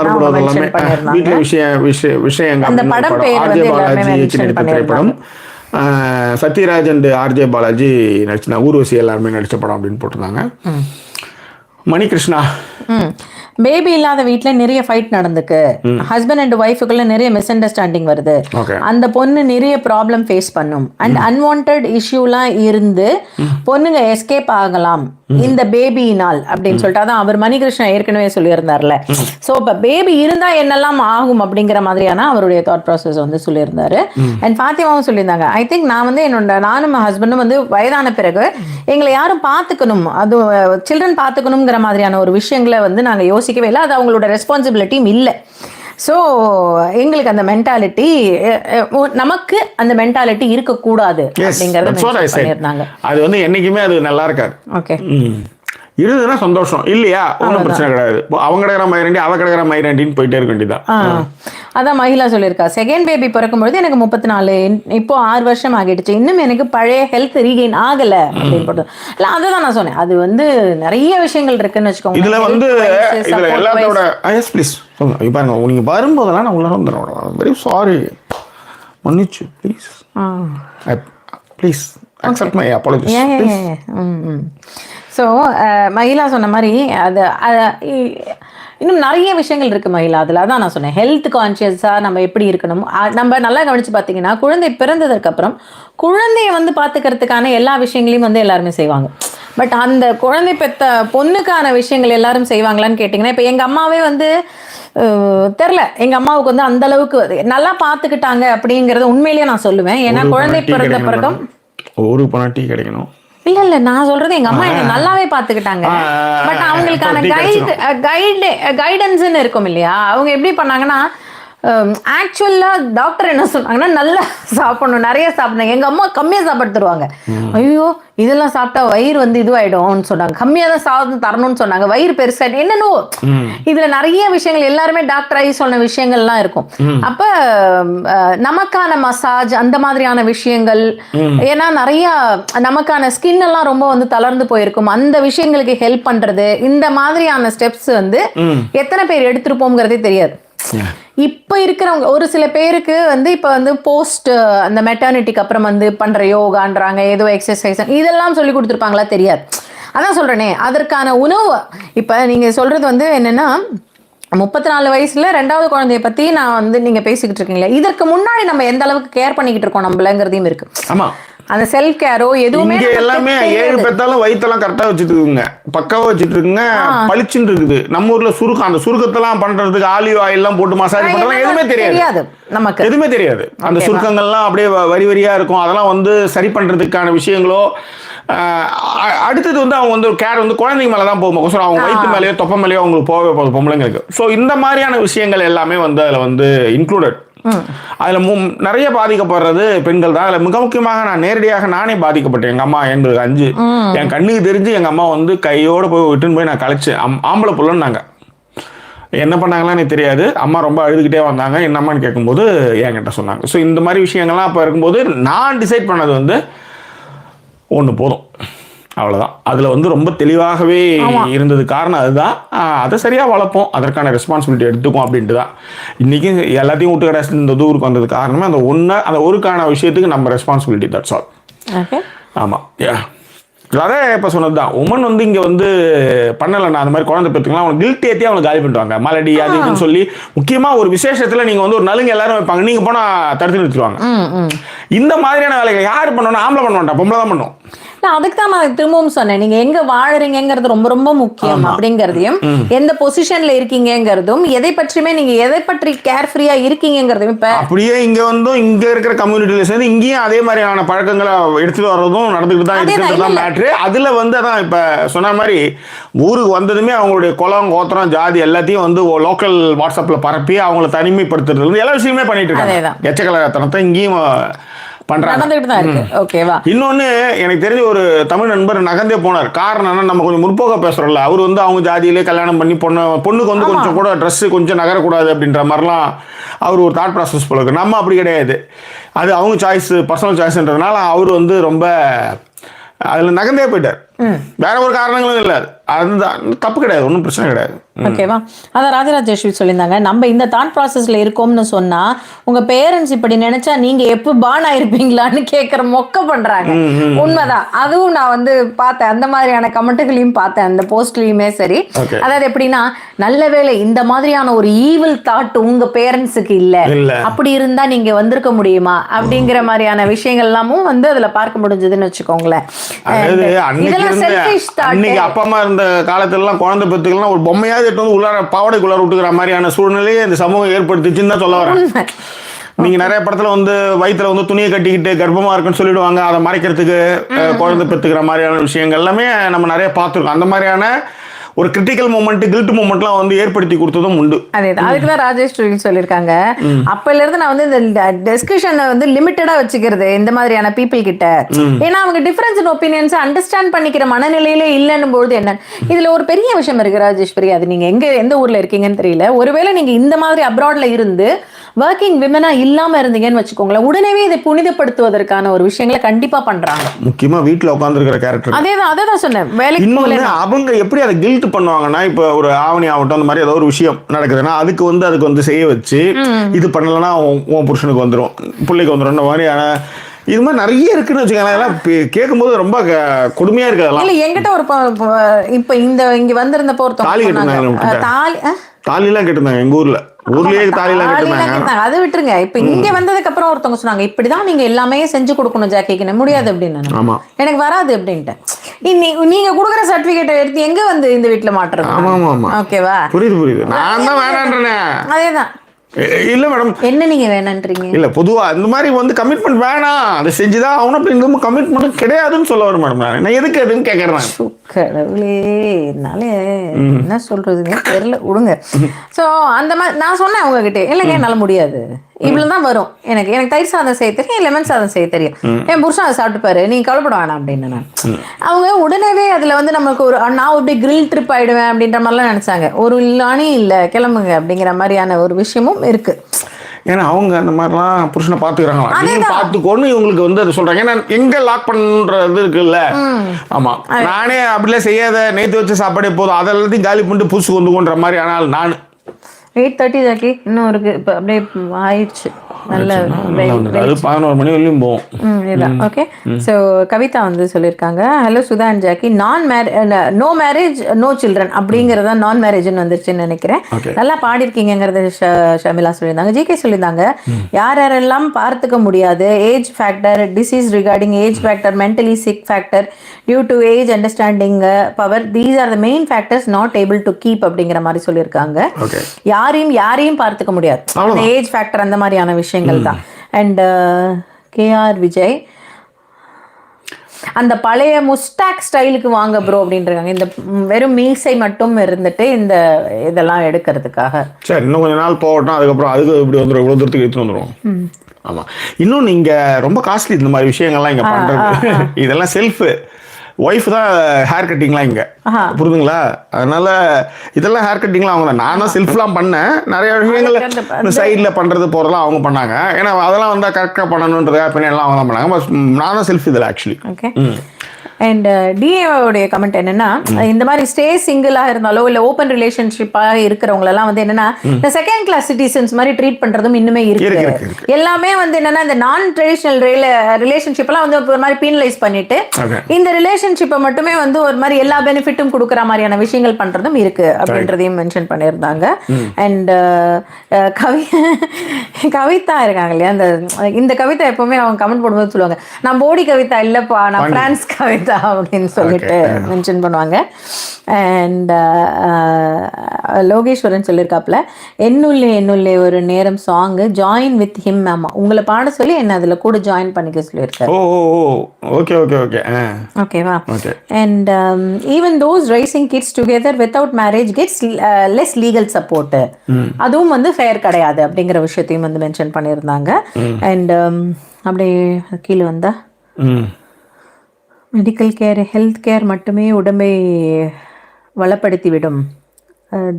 அந்த படம் பேர் வந்து எல்லாமே மென்ஷன் பண்ணிருக்காங்க. சத்யராஜ் அண்ட் ஆர்ஜே பாலாஜி நடிச்ச ஊர்வசி எல்லாருமே நடிச்ச படம் அப்படின்னு போட்டிருந்தாங்க. மணிகிருஷ்ணா பேபி இல்லாத வீட்டுல நிறைய ஃபைட் நடந்துக்கு, ஹஸ்பண்ட் அண்ட் ஒய்ஃபுக்குள்ள நிறைய மிஸ் அண்டர்ஸ்டாண்டிங் வருது, அந்த பொண்ணு நிறைய ப்ராப்ளம் ஃபேஸ் பண்ணும் அண்ட் அன்வான்ட் இஷ்யூலாம் இருந்து பொண்ணுங்க எஸ்கேப் ஆகலாம் இந்த பேபியினால் அப்படின்னு சொல்லிட்டு அதான் அவர் மணிகிருஷ்ணா ஏற்கனவே சொல்லியிருந்தார்ல. ஸோ இப்போ பேபி இருந்தா என்னெல்லாம் ஆகும் அப்படிங்கிற மாதிரியான அவருடைய தாட் ப்ராசஸ் வந்து சொல்லியிருந்தாரு. அண்ட் ஃபாத்திமாவும் சொல்லியிருந்தாங்க, ஐ திங்க் நான் வந்து நானும் ஹஸ்பண்டும் வந்து வயதான பிறகு எங்களை யாரும் பார்த்துக்கணும், அது சில்ட்ரன் பார்த்துக்கணுங்கிற மாதிரியான ஒரு விஷயங்களை வந்து நாங்கள் யோசிக்கவே இல்லை, அது அவங்களோட ரெஸ்பான்சிபிலிட்டியும் இல்லை. ஸோ எங்களுக்கு அந்த மென்டாலிட்டி, நமக்கு அந்த மென்டாலிட்டி இருக்கக்கூடாது அப்படிங்கிறது. அது வந்து என்னைக்குமே அது நல்லா இருக்காது. ஓகே, இருந்ததுன்னா சந்தோஷம், இல்லையா ஒன்றும் பிரச்சனை கிடையாது. அவன் கிடக்கிற மயிரண்டி அவ கிடக்கிற மயிரண்டின்னு போயிட்டே இருக்க வேண்டியதான். அதான் மகிழா சொல்லியிருக்கா, செகண்ட் பேபி பிறக்கும்பொழுது எனக்கு 34, இப்போ 6 வருஷம் ஆகிடுச்சு, இன்னும் எனக்கு பழைய ஹெல்த் ரீகெயின் ஆகல அப்படின்னு போட்டு. இல்லை அதுதான் நான் சொன்னேன், அது வந்து நிறைய விஷயங்கள் இருக்குன்னு வச்சுக்கோங்க. இதுல வந்து இதுல எல்லாத்தோட எஸ் ப்ளீஸ் சொல்லுங்க. பாருங்க, நீங்க வரும்போதெல்லாம் நான் உள்ள வந்துடுறேன், வெரி சாரி, மன்னிச்சு please accept my apologies. So Mahila சொன்ன மாதிரி அது இன்னும் நிறைய விஷயங்கள் இருக்குது மகிழா அதில். அதான் நான் சொன்னேன், ஹெல்த் கான்ஷியஸாக நம்ம எப்படி இருக்கணும். நம்ம நல்லா கவனித்து பார்த்தீங்கன்னா, குழந்தை பிறந்ததுக்கப்புறம் குழந்தைய வந்து பார்த்துக்கிறதுக்கான எல்லா விஷயங்களையும் வந்து எல்லாருமே செய்வாங்க. பட் அந்த குழந்தை பெற்ற பொண்ணுக்கான விஷயங்கள் எல்லாரும் செய்வாங்களான்னு கேட்டிங்கன்னா, இப்போ எங்கள் அம்மாவே வந்து தெரில, எங்கள் அம்மாவுக்கு வந்து அந்த அளவுக்கு நல்லா பார்த்துக்கிட்டாங்க அப்படிங்கிறத உண்மையிலேயே நான் சொல்லுவேன். ஏன்னா குழந்தை பிறந்த பிறகும் ஒரு பணம் கிடைக்கணும். இல்ல நான் சொல்றது எங்க அம்மா என்ன நல்லாவே பாத்துக்கிட்டாங்க. பட் அவங்களுக்கான கைடன்ஸ்ன்னு இருக்கும் இல்லையா, அவங்க எப்படி பண்ணாங்கன்னா, ஆக்சுவலா டாக்டர் என்ன சொன்னாங்கன்னா நல்லா சாப்பிடணும், நிறைய சாப்பிடணும். எங்க அம்மா கம்மியா சாப்பாடு தருவாங்க. ஐயோ இதெல்லாம் சாப்பிட்டா வயிறு வந்து இதுவாயிடும்னு சொன்னாங்க, கம்மியா தான் சாதம் தரணும்னு சொன்னாங்க, வயிறு பெருசாயிடும் என்னன்னு. இதுல நிறைய விஷயங்கள் எல்லாருமே டாக்டர் ஆகி சொன்ன விஷயங்கள்லாம் இருக்கும். அப்ப நமக்கான மசாஜ் அந்த மாதிரியான விஷயங்கள், ஏன்னா நிறைய நமக்கான ஸ்கின் எல்லாம் ரொம்ப வந்து தளர்ந்து போயிருக்கும், அந்த விஷயங்களுக்கு ஹெல்ப் பண்றது, இந்த மாதிரியான ஸ்டெப்ஸ் வந்து எத்தனை பேர் எடுத்துருப்போம்ங்கிறதே தெரியாது. இப்ப இருக்கிறவங்க ஒரு சில பேருக்கு வந்து இப்ப வந்து போஸ்ட் அந்த மெட்டர்னிட்டிக்கு அப்புறம் வந்து பண்ற யோகான்றாங்க, ஏதோ எக்ஸசைஸ் இதெல்லாம் சொல்லி கொடுத்துருப்பாங்களா தெரியாது. அதான் சொல்றேனே, அதற்கான உணவு இப்ப நீங்க சொல்றது வந்து என்னன்னா, 34 வயசுல 2வது குழந்தைய பத்தி நான் வந்து நீங்க பேசிக்கிட்டு இருக்கீங்களா, இதற்கு முன்னாடி நம்ம எந்த அளவுக்கு கேர் பண்ணிக்கிட்டு இருக்கோம் நம்மளங்கிறதையும் இருக்கு. ஆமா, அந்த செல்ஃப் கேரோ எதுவுமே எல்லாமே 7 பெத்தாலும் வயிற்றெல்லாம் கரெக்டா வச்சுட்டு இருக்குங்க, பக்காவா வச்சுட்டு இருக்குங்க, பளிச்சுன்னு இருக்குது. நம்ம ஊர்ல சுருக்கம், அந்த சுருக்கத்தெல்லாம் பண்றதுக்கு ஆலிவ் ஆயில் எல்லாம் போட்டு மசாஜ் பண்றதுலாம் எதுவுமே தெரியாது நமக்கு, எதுவுமே தெரியாது. அந்த சுருக்கங்கள்லாம் அப்படியே வரி வரியா இருக்கும், அதெல்லாம் வந்து சரி பண்றதுக்கான விஷயங்களோ. அடுத்தது வந்து அவங்க வந்து கேர் வந்து குழந்தைங்க மேலே தான் போகும், அவங்க வயிற்று மேலேயோ தொப்பை மேலேயோ அவங்களுக்கு போகவே போகுது பொம்பளைங்களுக்கு. ஸோ இந்த மாதிரியான விஷயங்கள் எல்லாமே வந்து அதில் வந்து இன்க்ளூடட். அதில் நிறைய பாதிக்கப்படுறது பெண்கள் தான். அதில் மிக முக்கியமாக நான் நேரடியாக நானே பாதிக்கப்பட்டேன். எங்கள் அம்மா எங்களுக்கு 5, என் கண்ணுக்கு தெரிஞ்சு எங்கள் அம்மா வந்து கையோடு போய் விட்டுன்னு போய் நான் கழிச்சேன். ஆம்பளை புள்ளன்னாங்க, என்ன பண்ணாங்களான்னு எனக்கு தெரியாது. அம்மா ரொம்ப அழுதுகிட்டே வந்தாங்க. என்னம்மான்னு கேட்கும்போது என்கிட்ட சொன்னாங்க. ஸோ இந்த மாதிரி விஷயங்கள்லாம் அப்போ இருக்கும்போது நான் டிசைட் பண்ணது வந்து ஒன்று போதும், அவ்வளோதான். அதில் வந்து ரொம்ப தெளிவாகவே இருந்தது. காரணம் அதுதான், அதை சரியாக வளர்ப்போம், அதற்கான ரெஸ்பான்சிபிலிட்டி எடுத்துக்கும் அப்படின்ட்டு தான். இன்றைக்கி எல்லாத்தையும் விட்டு கிடச்சி இந்த ஊருக்கு வந்தது காரணமே அந்த ஒருக்கான விஷயத்துக்கு நம்ம ரெஸ்பான்சிபிலிட்டி, தட்ஸ் ஆல். ஆமாம், அதே இப்போ சொன்னது தான். உமன் வந்து இங்கே வந்து பண்ணலைண்ணா அந்த மாதிரி குழந்தை பெற்றுக்கலாம், அவங்க கில்ட் ஏற்றி அவங்க காலி பண்ணிடுவாங்க, மலடி அது இதுன்னு சொல்லி. முக்கியமாக ஒரு விசேஷத்தில் நீங்கள் வந்து ஒரு நலுங்கு எல்லாரும் வைப்பாங்க, நீங்கள் போனால் தடுத்து நிறுத்திடுவாங்க. இந்த மாதிரியான வேலைகள் யார் பண்ணணும்? ஆம்பளை பண்ண மாட்டா, பொம்பளை தான் பண்ணும். அதுக்கு தான் நான் திரும்பவும் சொன்னேன், நீங்க எங்க வாழறீங்கிறது ரொம்ப ரொம்ப முக்கியம் அப்படிங்கறதையும், எந்த பொசிஷன்ல இருக்கீங்கிறதும், எதை பற்றியுமே நீங்க எதை பற்றி கேர் ஃப்ரீயா இருக்கீங்கிறதையும். இப்ப அப்படியே இங்க வந்து இங்க இருக்கிற கம்யூனிட்டில சேர்ந்து இங்கேயும் அதே மாதிரியான பழக்கங்களை எடுத்துட்டு வர்றதும் நடந்துட்டு தான் இருக்கிறது மேட்ரு. அதுல வந்து அதான் இப்ப சொன்ன மாதிரி ஊருக்கு வந்ததுமே அவங்களுடைய குலம், கோத்திரம், ஜாதி எல்லாத்தையும் வந்து லோக்கல் வாட்ஸ்அப்ல பரப்பி அவங்கள தனிமைப்படுத்துறது வந்து எல்லா விஷயமே பண்ணிட்டு இருக்காங்க. எச்சக்கலத்தனத்தை இங்கேயும் இன்னொன்னு எனக்கு தெரிஞ்ச ஒரு தமிழ் நண்பர் நகர்ந்தே போனார். காரணம் என்ன, நம்ம கொஞ்சம் முற்போக்க பேசுறோம்ல, அவர் வந்து அவங்க ஜாதியிலே கல்யாணம் பண்ணி பொண்ணுக்கு வந்து கொஞ்சம் கூட ட்ரெஸ் கொஞ்சம் நகரக்கூடாது அப்படின்ற மாதிரிலாம் அவர் ஒரு தாட் ப்ராசஸ் போல இருக்கு. நம்ம அப்படி கிடையாது, அது அவங்க சாய்ஸ், பர்சனல் சாய்ஸ்ன்றதுனால அவர் வந்து ரொம்ப அதில் நகர்ந்தே போயிட்டார். வேற ஒரு காரணங்களும் இல்லை, அதுதான் தப்பு கிடையாது, ஒன்றும் பிரச்சனை கிடையாது. ஓகேவா? அதான் ராஜராஜேஸ்வரி சொல்லியிருந்தாங்க, நம்ம இந்த தாட் ப்ராசஸ்ல இருக்கோம்னு சொன்னா உங்க பேரண்ட்ஸ் இப்படி நினைச்சா நீங்க எப்ப பான் ஆயிருப்பீங்களான்னு கேட்கற மொக்க பண்றாங்க. உண்மைதான், அதுவும் நான் வந்து பார்த்தேன், அந்த மாதிரியான கமெண்ட்டுகளையும் பார்த்தேன் அந்த போஸ்ட்லயுமே. சரி, அதாவது எப்படின்னா, நல்ல வேளை இந்த மாதிரியான ஒரு ஈவில் தாட் உங்க பேரண்ட்ஸுக்கு இல்ல, அப்படி இருந்தா நீங்க வந்திருக்க முடியுமா அப்படிங்கிற மாதிரியான விஷயங்கள் எல்லாமும் வந்து அதுல பார்க்க முடிஞ்சதுன்னு வச்சுக்கோங்களேன். அப்பா அம்மா இருந்த காலத்துல எல்லாம் குழந்தை பெற்றுக்கலாம் ஒரு பொம்மையாவது வந்து உள்ளார பாவடைக்குள்ளார விட்டுக்கிற மாதிரியான சூழ்நிலையை இந்த சமூகம் ஏற்படுத்திச்சுன்னு தான் சொல்ல வரேன். நீங்க நிறைய படத்துல வந்து வயிற்றுல வந்து துணியை கட்டிக்கிட்டு கர்ப்பமா இருக்குன்னு சொல்லிடுவாங்க, அதை மறைக்கிறதுக்கு குழந்தை பெற்றுக்கிற மாதிரியான விஷயங்கள் எல்லாமே நம்ம நிறைய பார்த்துருக்கோம். அந்த மாதிரியான ஒரு கிரிட்டிக்கல் மூமெண்ட், கில்ட் மூமெண்ட்லாம் வந்து ஏற்படுத்தி கொடுத்ததும் உண்டு. அதேதான், அதுக்கு தான் ராஜேஸ்வரி சொல்லியிருக்காங்க, அப்பல இருந்து நான் வந்து இந்த டிஸ்கஷனை வந்து லிமிட்டடா வச்சுக்கிறது இந்த மாதிரியான பீப்புள் கிட்ட. ஏன்னா அவங்க டிஃபரன்ஸ் இன் ஒப்பீனியன்ஸ் அண்டர்ஸ்டாண்ட் பண்ணிக்கிற மனநிலையிலே இல்லைன்னும் பொழுது என்ன, இதுல ஒரு பெரிய விஷயம் இருக்கு ராஜேஸ்வரி, அது நீங்க எந்த ஊர்ல இருக்கீங்கன்னு தெரியல, ஒருவேளை நீங்க இந்த மாதிரி அப்ராட்ல இருந்து ஒர்க்கிங் விமனா இல்லாம இருந்தீங்கன்னு வச்சுக்கோங்களேன், உடனே இதை புனிதப்படுத்துவதற்கான ஒரு விஷயங்களை கண்டிப்பா பண்றாங்க. முக்கியமா வீட்டுல உட்கார்ந்துருக்கிற கேரக்டர். அதேதான் சொன்னேன், வேலைக்கு அவங்க எப்படி அதை கில்ட் பண்ணுவாங்கன்னா, இப்போ ஒரு ஆவணி ஆகட்டும் அந்த மாதிரி ஏதோ ஒரு விஷயம் நடக்குதுன்னா அதுக்கு வந்து செய்ய வச்சு, இது பண்ணலன்னா உன் புருஷனுக்கு வந்துடும், பிள்ளைக்கு வந்துடும் மாதிரியான இது மாதிரி நிறைய இருக்குன்னு வச்சுக்கோங்களேன். அதெல்லாம் கேட்கும்போது ரொம்ப கொடுமையா இருக்கு. அதெல்லாம் என்கிட்ட ஒரு இப்ப இங்க வந்திருந்த தாலிலாம் கேட்டிருந்தாங்க, எங்க ஊர்லயே தாலிலாம் கேட்டிருந்தாங்க. அது விட்டுருங்க, இப்ப இங்க வந்ததுக்கு அப்புறம் ஒருத்தவங்க சொன்னாங்க, இப்படிதான் நீங்க எல்லாமே செஞ்சு கொடுக்கணும் ஜாக்கிக்கு, முடியாது அப்படின்னு, எனக்கு வராது அப்படின்ட்டு. நீங்க குடுக்குற சர்டிபிகேட் எடுத்து எங்க வந்து இந்த வீட்டுல மாட்டுறது? ஓகேவா, புரியுது. நான் தான் வேணான்றேன். அதேதான். இல்ல மேடம், என்ன நீங்க வேணான்றீங்க? இல்ல, பொதுவா இந்த மாதிரி வந்து கமிட்மெண்ட் வேணாம், அதை செஞ்சுதான் அவனும் அப்படிங்கிற கமிட்மெண்ட் கிடையாதுன்னு சொல்ல வரும் மேடம். நான் எதுக்கு அதுன்னு கேட்கறேன். கடவுளே, என்னால என்ன சொல்றதுங்க தெரியல, விடுங்க. சோ அந்த மாதிரி நான் சொன்னேன் அவங்க கிட்ட, இல்லைங்க என்னால முடியாது, இவ்வளவுதான் வரும், எனக்கு தயிர் சாதம் செய்ய தெரியும், லெமன் சாதம் செய்ய தெரியும், என் புருஷன் அதை சாப்பிட்டுப்பாரு, நீங்க கவலைப்பட வேணாம் அப்படின்னு. நான் அவங்க உடனே அதுல வந்து நமக்கு ஒரு நான் அப்படியே கிரில் ட்ரிப் ஆயிடுவேன் அப்படின்ற மாதிரிலாம் நினைச்சாங்க. ஒரு இல்லானே இல்ல, கிளம்புங்க அப்படிங்கிற மாதிரியான ஒரு விஷயமும் இருக்கு. ஏன்னா அவங்க அந்த மாதிரிலாம் புருஷனை பார்த்துக்கிறாங்களா, நீங்க பார்த்துக்கோன்னு இவங்களுக்கு வந்து அதை சொல்றாங்க. ஏன்னா எங்க லாக் பண்றது இருக்குல்ல. ஆமா, நானே அப்படிலாம் செய்யாத, நேற்று வச்ச சாப்பாடே போதும், அதெல்லாத்தையும் காலி பண்ணிட்டு புதுசு கொண்டுன்ற மாதிரி. ஆனால் நான் 8:30 ஜாக்கி இன்னும் இருக்கு, இப்போ அப்படியே ஆயிடுச்சு. நல்ல 11 மணி வரையும் போகும். ஓகே. ஸோ கவிதா வந்து சொல்லியிருக்காங்க, hello Sudha and Jackie, no marriage no children அப்படிங்கிறதா நான் மேரேஜ்னு வந்துருச்சுன்னு நினைக்கிறேன். நல்லா பாடிருக்கீங்கிறது ஷமிலா சொல்லியிருந்தாங்க. ஜிகே சொல்லியிருந்தாங்க, யாரெல்லாம் பார்த்துக்க முடியாது, age factor, disease regarding age factor, mentally sick factor, due to age understanding power, these are the main factors not able to keep அப்படிங்கிற மாதிரி சொல்லியிருக்காங்க. யாரையும் பார்த்துக்க முடியாது, ஏஜ் ஃபேக்டர் அந்த மாதிரியான விஷயங்கள் தான். அண்ட் கேஆர் விஜய், அந்த பழைய முஸ்டாக் ஸ்டைலுக்கு வாங்க ப்ரோ அப்படின்றாங்க. இந்த வெறும் மீசை மட்டும் இருந்துட்டு இந்த இதெல்லாம் எடுக்கிறதுக்காக. சரி, இன்னும் கொஞ்ச நாள் போகட்டும், அதுக்கப்புறம் அதுக்கு இப்படி வந்துடும், இவ்வளோ தூரத்துக்கு எடுத்துட்டு வந்துடும். ஆமாம், இன்னொன்று இங்கே ரொம்ப காஸ்ட்லி இந்த மாதிரி விஷயங்கள்லாம் இங்கே பண்ணுறது. இதெல்லாம் செல்ஃபு ஒய்ஃப் தான் ஹேர் கட்டிங்லாம் இங்கே, புரியுதுங்களா? அதனால இதெல்லாம் ஹேர் கட்டிங்லாம் அவங்க தான். நான் தான் செல்ஃப்லாம் பண்ணேன், நிறைய விஷயங்கள் சைடில் பண்ணுறது போகிறதெல்லாம் அவங்க பண்ணாங்க. ஏன்னா அதெல்லாம் வந்தால் கரெக்டாக பண்ணணுன்றது அப்படின்னு எல்லாம் அவங்க தான் பண்ணாங்க. பட் நான் தான் செல்ஃப் இதில் ஆக்சுவலி. ஓகே. அண்ட் டிஏவோடைய கமெண்ட் என்னன்னா, இந்த மாதிரி ஸ்டே சிங்கிளாக இருந்தாலோ இல்லை ஓப்பன் ரிலேஷன்ஷிப்பாக இருக்கிறவங்களெல்லாம் வந்து என்னன்னா, இந்த செகண்ட் கிளாஸ் சிட்டிசன்ஸ் மாதிரி ட்ரீட் பண்ணுறதும் இன்னுமே இருக்கு. எல்லாமே வந்து என்னன்னா, இந்த நான் ட்ரெடிஷ்னல் ரிலேஷன்ஷிப்லாம் வந்து ஒரு மாதிரி பீனலைஸ் பண்ணிட்டு இந்த ரிலேஷன்ஷிப்பை மட்டுமே வந்து ஒரு மாதிரி எல்லா பெனிஃபிட்டும் கொடுக்குற மாதிரியான விஷயங்கள் பண்ணுறதும் இருக்கு அப்படின்றதையும் மென்ஷன் பண்ணியிருந்தாங்க. அண்ட் கவிதா இருக்காங்க இல்லையா, இந்த கவிதா எப்பவுமே அவங்க கமெண்ட் போடும்போது சொல்லுவாங்க, நான் போடி கவிதா இல்லைப்பா, நான் பிரான்ஸ் கவிதா வேதா அப்படின்னு சொல்லிட்டு மென்ஷன் பண்ணுவாங்க. அண்ட் லோகேஸ்வரன் சொல்லியிருக்காப்புல, என்னுள்ளே ஒரு நேரம் சாங்கு ஜாயின் வித் ஹிம். ஆமாம், உங்களை பாட சொல்லி என்ன அதில் கூட ஜாயின் பண்ணிக்க சொல்லியிருக்காரு. ஓகே ஓகே ஓகே ஓகேவா. And even those raising kids together without marriage gets less legal support, அதுவும் வந்து ஃபேர் கிடையாது அப்படிங்கிற விஷயத்தையும் வந்து மென்ஷன் பண்ணியிருந்தாங்க. அண்ட் அப்படியே கீழே வந்தா மெடிக்கல் கேர் ஹெல்த் கேர் மட்டுமே உடம்பை வளப்படுத்திவிடும்,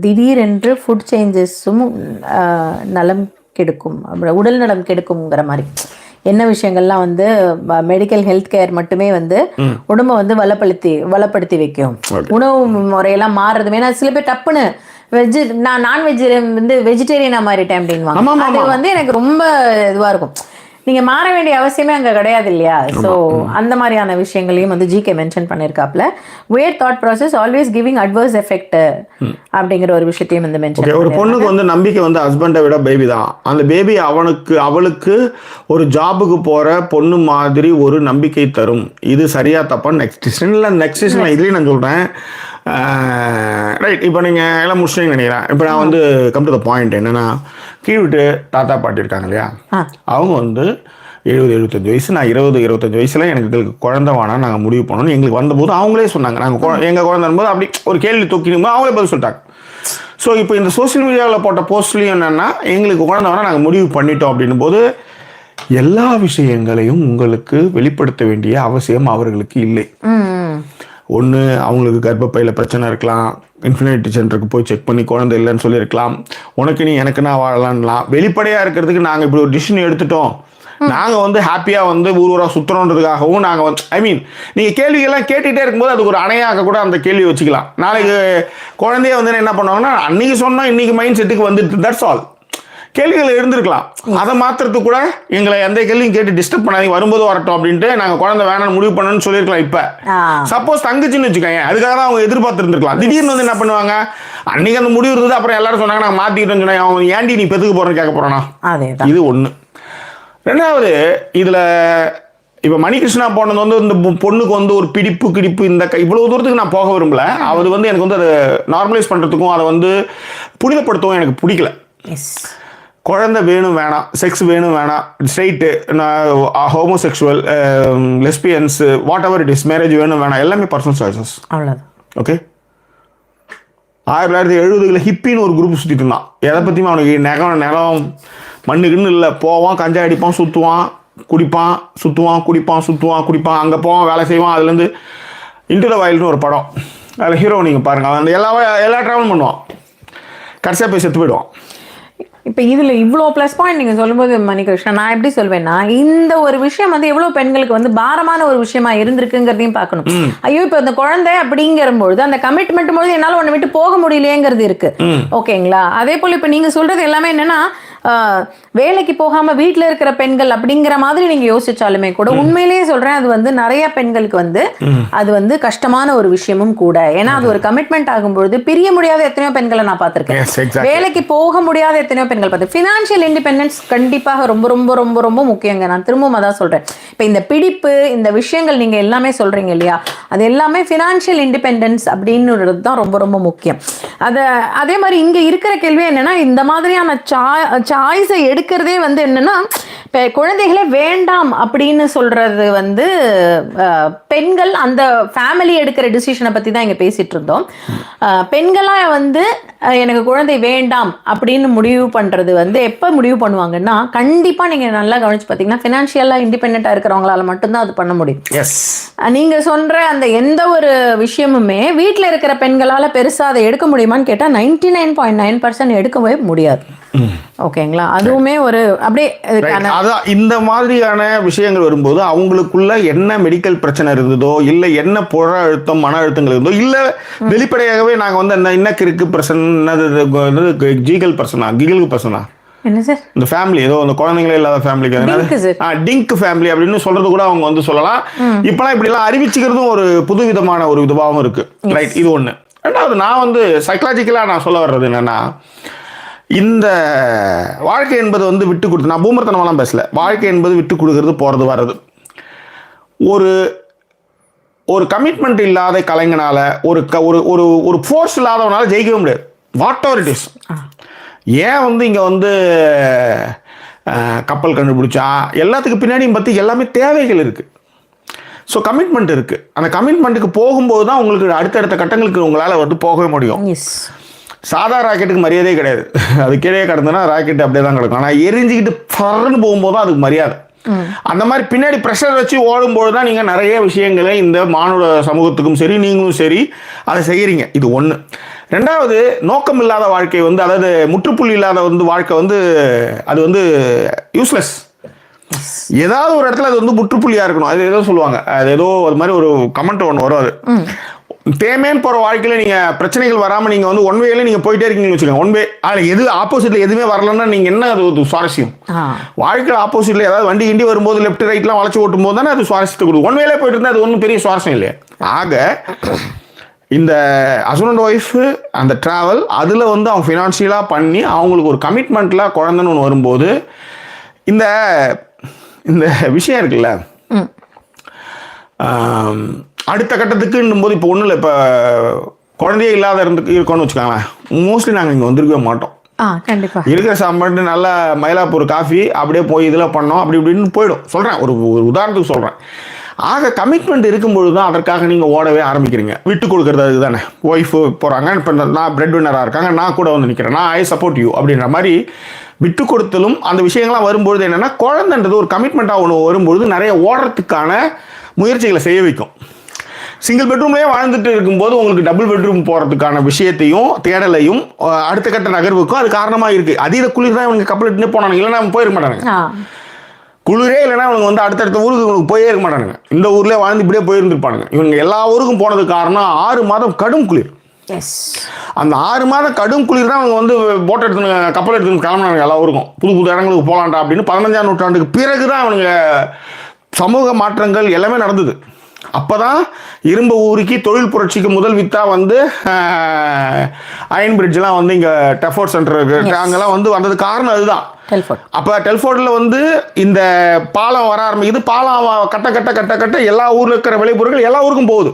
திடீரென்று ஃபுட் சேஞ்சஸும் நலம் கெடுக்கும், உடல் நலம் கெடுக்குங்கிற மாதிரி என்ன விஷயங்கள்லாம் வந்து மெடிக்கல் ஹெல்த் கேர் மட்டுமே வந்து உடம்பை வந்து வளப்படுத்தி வைக்கும். உணவு முறையெல்லாம் மாறுறது. ஏன்னா சில பேர் டப்புன்னு நான் நான்வெஜ் வந்து வெஜிடேரியனா மாறிட்டேன் அப்படின்வாங்க. அது வந்து எனக்கு ரொம்ப இதுவாக இருக்கும். நீங்கள் மாற வேண்டிய அவசியமே அங்கே கிடையாது இல்லையா. ஸோ அந்த மாதிரியான விஷயங்களையும் வந்து ஜிகே மென்ஷன் பண்ணியிருக்காப்புல. Where thought process always giving adverse effect அப்படிங்கிற ஒரு விஷயத்தையும் வந்து மென்ஷன். ஒரு பொண்ணுக்கு வந்து நம்பிக்கை வந்து ஹஸ்பண்டை விட பேபி தான். அந்த பேபி அவளுக்கு ஒரு ஜாபுக்கு போகிற பொண்ணு மாதிரி ஒரு நம்பிக்கை தரும். இது சரியா தப்பா நெக்ஸ்ட் சீசன் இதுலேயும் நான் சொல்கிறேன். ரைட், இப்போ நீங்கள் எல்லாம் முடிச்சிட்டீங்கன்னு நினைக்கிறேன். இப்போ நான் வந்து கம் டு த பாயிண்ட் என்னென்னா, கீழ் விட்டு தாத்தா பாட்டி இருக்காங்க இல்லையா, அவங்க வந்து 70-75 வயசு, நான் 20-25 வயசுல எங்களுக்கு குழந்தை வேணாம் நாங்கள் முடிவு பண்ணோன்னு எங்களுக்கு வந்தபோது அவங்களே சொன்னாங்க. நாங்கள் எங்கள் குழந்தை வரும்போது அப்படி ஒரு கேள்வி தூக்கினும்போது அவங்களே பதில் சொல்லிட்டாங்க. ஸோ இப்போ இந்த சோசியல் மீடியாவில் போட்ட போஸ்ட்லேயும் என்னென்னா, எங்களுக்கு குழந்தை வேணால் நாங்கள் முடிவு பண்ணிட்டோம் அப்படின்னும் போது எல்லா விஷயங்களையும் உங்களுக்கு வெளிப்படுத்த வேண்டிய அவசியம் அவர்களுக்கு இல்லை. ஒன்று, அவங்களுக்கு கர்ப்பப்பையில் பிரச்சனை இருக்கலாம், இன்ஃபினிட்டி சென்டருக்கு போய் செக் பண்ணி குழந்தை இல்லைன்னு சொல்லியிருக்கலாம், உனக்கு நீ எனக்கு நான் வாழலாம்லாம். வெளிப்படையாக இருக்கிறதுக்கு நாங்கள் இப்படி ஒரு டிசிஷன் எடுத்துட்டோம், நாங்கள் வந்து ஹாப்பியாக வந்து ஊராக சுற்றுறோன்றதுக்காகவும் நாங்கள் வந்து நீங்கள் கேள்விகள்லாம் கேட்டுகிட்டே இருக்கும்போது அதுக்கு ஒரு அணையாக கூட அந்த கேள்வி வச்சுக்கலாம். நாளைக்கு குழந்தைய வந்து என்ன பண்ணுவாங்கன்னா, அன்றைக்கி சொன்னோம் இன்றைக்கி மைண்ட் செட்டுக்கு வந்துட்டு தட்ஸ் ஆல். கேள்விகள் இருந்திருக்கலாம், அதை மாத்திரத்துக்கு கூட எங்களை எந்த கேள்வியும் கேட்டு டிஸ்டர்ப் பண்ணாதீங்க, வரும்போது வரட்டும் அப்படின்ட்டு நாங்கள் குழந்தை வேணாம்னு முடிவு பண்ணணும்னு சொல்லியிருக்கலாம். இப்போ சப்போஸ் தங்கச்சின்னு வச்சுக்கோங்க, அதுக்காக தான் அவங்க எதிர்பார்த்து இருந்திருக்கலாம். திடீர்னு வந்து என்ன பண்ணுவாங்க, அன்னைக்கு அந்த முடிவு இருந்தது, அப்புறம் எல்லாரும் சொன்னாங்க நாங்கள் மாற்றிக்கிட்டோம்னு சொன்னாங்க. அவங்க ஏன்டி நீ பெற்றுக்கு போகிறேன்னு கேட்க போகிறோன்னா, இது ஒன்று. ரெண்டாவது, இதில் இப்போ மணிகிருஷ்ணா போனது வந்து இந்த பொண்ணுக்கு வந்து ஒரு கிடிப்பு இந்த இவ்வளோ தூரத்துக்கு நான் போக விரும்பல. அது வந்து எனக்கு வந்து அதை நார்மலைஸ் பண்ணுறதுக்கும் அதை வந்து புனிதப்படுத்தவும் எனக்கு பிடிக்கல. குழந்தை வேணும் வேணாம், செக்ஸ் வேணும் வேணாம், straight, homosexual, lesbians, what ever it is, marriage வேணும் வேணாம், எல்லாமே பர்சனல் சாய்ஸஸ். அவ்வளோதான். ஓகே. 1970களில் ஹிப்பின்னு ஒரு குரூப் சுற்றிட்டு இருந்தான். எதை பற்றியும் அவனுக்கு நிலம் மண்ணுக்குன்னு இல்லை. போவான், கஞ்சா அடிப்பான், சுற்றுவான், குடிப்பான், குடிப்பான், அங்கே போவான், வேலை செய்வான். அதுலேருந்து இன்டு த வைல்டுன்னு ஒரு படம், அதில் ஹீரோ நீங்கள் பாருங்கள், அவன் எல்லா ட்ராவலும் பண்ணுவான், கடைசியாக போய் செத்து போயிடுவான். இப்போ இதில் இவ்வளோ ப்ளஸ் பாயிண்ட் நீங்கள் சொல்லும்போது மணிகிருஷ்ணன், நான் எப்படி சொல்வேன்னா, இந்த ஒரு விஷயம் வந்து எவ்வளோ பெண்களுக்கு வந்து பாரமான ஒரு விஷயமா இருந்திருக்குங்கிறதையும் பார்க்கணும். ஐயோ இப்போ இந்த குழந்தை அப்படிங்கிறபொழுது அந்த கமிட்மெண்ட் பொழுது என்னால் ஒன்று விட்டு போக முடியலையேங்கிறது இருக்கு. ஓகேங்களா. அதே போல் இப்போ நீங்கள் சொல்றது எல்லாமே என்னன்னா, வேலைக்கு போகாம வீட்டில் இருக்கிற பெண்கள் அப்படிங்கிற மாதிரி நீங்க யோசிச்சாலுமே கூட உண்மையிலேயே சொல்றேன், அது வந்து நிறைய பெண்களுக்கு வந்து அது வந்து கஷ்டமான ஒரு விஷயமும் கூட. ஏன்னா அது ஒரு கமிட்மெண்ட் ஆகும்பொழுது பிரிய முடியாத எத்தனையோ பெண்களை நான் பார்த்திருக்கேன், வேலைக்கு போக முடியாத எத்தனையோ பெண்கள் பார்த்து. ஃபினான்ஷியல் இண்டிபெண்டன்ஸ் கண்டிப்பாக ரொம்ப ரொம்ப ரொம்ப ரொம்ப முக்கியங்க. நான் திரும்பவும் அதான் சொல்றேன். இப்போ இந்த பிடிப்பு, இந்த விஷயங்கள் நீங்க எல்லாமே சொல்றீங்க இல்லையா, அது எல்லாமே ஃபினான்ஷியல் இண்டிபெண்டன்ஸ் அப்படின்னு தான் ரொம்ப ரொம்ப முக்கியம். அதே மாதிரி இங்க இருக்கிற கேள்வி என்னன்னா, இந்த மாதிரியான சாய்ஸை எடுக்கிறதே வந்து என்னன்னா, இப்போ குழந்தைகளே வேண்டாம் அப்படின்னு சொல்றது வந்து பெண்கள் அந்த ஃபேமிலி எடுக்கிற டிசிஷனை பற்றி தான் இங்கே பேசிட்டு இருந்தோம். பெண்களாக வந்து எனக்கு குழந்தை வேண்டாம் அப்படின்னு முடிவு பண்ணுறது வந்து எப்போ முடிவு பண்ணுவாங்கன்னா, கண்டிப்பாக நீங்கள் நல்லா கவனிச்சு பார்த்தீங்கன்னா ஃபினான்ஷியலாக இண்டிபெண்ட்டாக இருக்கிறவங்களால மட்டும்தான் அது பண்ண முடியும். நீங்கள் சொல்கிற அந்த எந்த ஒரு விஷயமுமே வீட்டில் இருக்கிற பெண்களால் பெருசாக அதை எடுக்க முடியுமான்னு கேட்டால் 99.9% எடுக்கவே முடியாது. ஓகேங்களா. அதுவுமே ஒரு அப்படியே அதான் இந்த மாதிரியான விஷயங்கள் வரும்போது அவங்களுக்குள்ள என்ன மெடிக்கல் பிரச்சனை இருந்ததோ, இல்லை என்ன புற அழுத்தம் மன அழுத்தங்கள் இருந்தோ, இல்லை வெளிப்படையாகவே நாங்கள் வந்து அந்த இன்னக்கு பிரச்சனை ஜீகல் பிரச்சனை கிகலுக்கு பிரச்சனை என்ன சார், இந்த ஃபேமிலி ஏதோ அந்த குழந்தைங்களே இல்லாத ஃபேமிலிக்கு டிங்க் ஃபேமிலி அப்படின்னு சொல்றது கூட அவங்க வந்து சொல்லலாம். இப்பெல்லாம் இப்படிலாம் அறிவிச்சுக்கிறதும் ஒரு புது விதமான ஒரு இதுவாகவும் இருக்கு. ரைட், இது ஒன்று. ரெண்டாவது, நான் வந்து சைக்கலாஜிக்கலாக நான் சொல்ல வர்றது என்னன்னா, இந்த வாழ்க்கை என்பது வந்து விட்டு கொடுத்து, நான் பூமர்த்தனமெல்லாம் பேசல, வாழ்க்கை என்பது விட்டு கொடுக்கறது, போகிறது வர்றது. ஒரு கமிட்மெண்ட் இல்லாத கலைஞனால ஒரு ஒரு ஒரு ஃபோர்ஸ் இல்லாதவனால ஜெயிக்கவே முடியாது. What ever it is. ஏன் வந்து இங்கே வந்து கப்பல் கண்டுபிடிச்சா எல்லாத்துக்கு பின்னாடியும் பற்றி எல்லாமே தேவைகள் இருக்குது. ஸோ கமிட்மெண்ட் இருக்குது. அந்த கமிட்மெண்ட்டுக்கு போகும்போது தான் உங்களுக்கு அடுத்தடுத்த கட்டங்களுக்கு உங்களால் வந்து போகவே முடியும். சாதா ராக்கெட்டுக்கு மரியாதையே கிடையாது. அது கீழே கிடந்துன்னா ராக்கெட் அப்படியே தான் கிடக்கும். ஆனால் எரிஞ்சிக்கிட்டு பறந்து போகும்போது தான் அதுக்கு மரியாதை. அந்த மாதிரி பின்னாடி ப்ரெஷர் வச்சு ஓடும்போது தான் நீங்கள் நிறைய விஷயங்களை இந்த மானுட சமூகத்துக்கும் சரி நீங்களும் சரி அதை செய்கிறீங்க. இது ஒன்று. ரெண்டாவது, நோக்கம் இல்லாத வாழ்க்கை வந்து, அதாவது முற்றுப்புள்ளி இல்லாத வந்து வாழ்க்கை வந்து அது வந்து யூஸ்லெஸ். ஏதாவது ஒரு இடத்துல அது வந்து முற்றுப்புள்ளியாக இருக்கணும். அது ஏதோ சொல்லுவாங்க, அது ஏதோ அது மாதிரி ஒரு கமெண்ட் ஒன்று வரும். அது தேமேன்னு போகிற வாழ்க்கையில் நீங்கள் பிரச்சனைகள் வராமல் நீங்கள் வந்து ஒன்வேல நீங்கள் போயிட்டே இருக்கீங்கன்னு வச்சுக்கோங்க. ஒன்வே அதில் எது ஆப்போசிட்டில் எதுவுமே வரலன்னா நீங்கள் என்ன அது ஒரு சுவாரஸ்யம்? வாழ்க்கையில் ஆப்போசிட்டில் ஏதாவது வண்டி கிண்டி வரும்போது லெஃப்ட் ரைட்லாம் வளைச்சி ஓட்டும் போது தானே அது சுவாரஸ்யத்தை கொடுக்கும். ஒன்வேலே போயிட்டு இருந்தால் அது ஒன்றும் பெரிய சுவாரஸ்யம் இல்லையா? ஆக இந்த ஹஸ்பண்ட் அண்ட் ஒய்ஃபு அந்த ட்ராவல் அதில் வந்து அவங்க ஃபினான்ஷியலாக பண்ணி அவங்களுக்கு ஒரு கமிட்மெண்ட்டில் குழந்தைன்னு ஒன்று வரும்போது இந்த இந்த விஷயம் இருக்குல்ல, அடுத்த கட்டத்துக்குன்னும் போது இப்போ ஒன்றும் இல்லை. இப்போ குழந்தையே இல்லாத இருக்கோன்னு வச்சுக்கோங்களேன், மோஸ்ட்லி நாங்கள் இங்கே வந்துருக்கவே மாட்டோம். கண்டிப்பாக இருக்கிற சாப்பாடு நல்லா மயிலாப்பூர் காஃபி அப்படியே போய் இதில் பண்ணோம் அப்படி இப்படின்னு போயிடும். சொல்கிறேன், ஒரு உதாரணத்துக்கு சொல்கிறேன். ஆக கமிட்மெண்ட் இருக்கும்பொழுது தான் அதற்காக நீங்கள் ஓடவே ஆரம்பிக்கிறீங்க. விட்டு கொடுக்குறது அதுக்கு தானே. ஒய்ஃபு போகிறாங்க, இப்போ நான் பிரெட் வின்னராக இருக்காங்க, நான் கூட வந்து நிற்கிறேன், நான் ஐ சப்போர்ட் யூ அப்படின்ற மாதிரி விட்டு கொடுத்தலும் அந்த விஷயங்கள்லாம் வரும்பொழுது என்னென்னா, குழந்தைன்றது ஒரு கமிட்மெண்ட்டாக ஒன்று வரும்பொழுது நிறைய ஓடுறதுக்கான முயற்சிகளை செய்ய வைக்கும். சிங்கிள் பெட்ரூம்லேயே வாழ்ந்துட்டு இருக்கும்போது உங்களுக்கு டபுள் பெட்ரூம் போகிறதுக்கான விஷயத்தையும் தேடலையும் அடுத்த கட்ட நகர்வுக்கும் அது காரணமாக இருக்குது. அதீத குளிர் தான் இவங்க கப்பல் எடுத்துகிட்டே போனாங்க, இல்லைன்னா அவங்க போயிருக்க மாட்டாங்க. குளிரே இல்லைன்னா அவங்க வந்து அடுத்தடுத்த ஊருக்கு இவங்களுக்கு போயே இருக்க மாட்டானுங்க. இந்த ஊர்லேயே வாழ்ந்து இப்படியே போயிருந்துருப்பானுங்க. இவங்க எல்லா ஊருக்கும் போனதுக்கு காரணம் 6 மாதம் கடும் குளிர். அந்த 6 மாதம் கடும் குளிர் தான் அவங்க வந்து போட் எடுத்துன்னு கப்பல் எடுத்துன்னு கிளம்பினாங்க எல்லா ஊருக்கும். புது புது இடங்களுக்கு போகலான்டா அப்படின்னு 15ஆம் நூற்றாண்டுக்கு பிறகு தான் அவனுங்க சமூக மாற்றங்கள் எல்லாமே நடந்தது. அப்போ தான் இரும்பு ஊருக்கி தொழில் புரட்சிக்கு முதல் வித்தா வந்து அயன் பிரிட்ஜெலாம் வந்து இங்கே டெஃபோர்ட் சென்டர் இருக்குது, அங்கெல்லாம் வந்து வந்தது காரணம் அதுதான். அப்போ டெல்ஃபோர்டில் வந்து இந்த பாலம் வர ஆரம்பிக்குது. பாலம் கட்ட கட்ட கட்ட கட்ட எல்லா ஊரில் இருக்கிற விளைபொருட்கள் எல்லா ஊருக்கும் போகுது.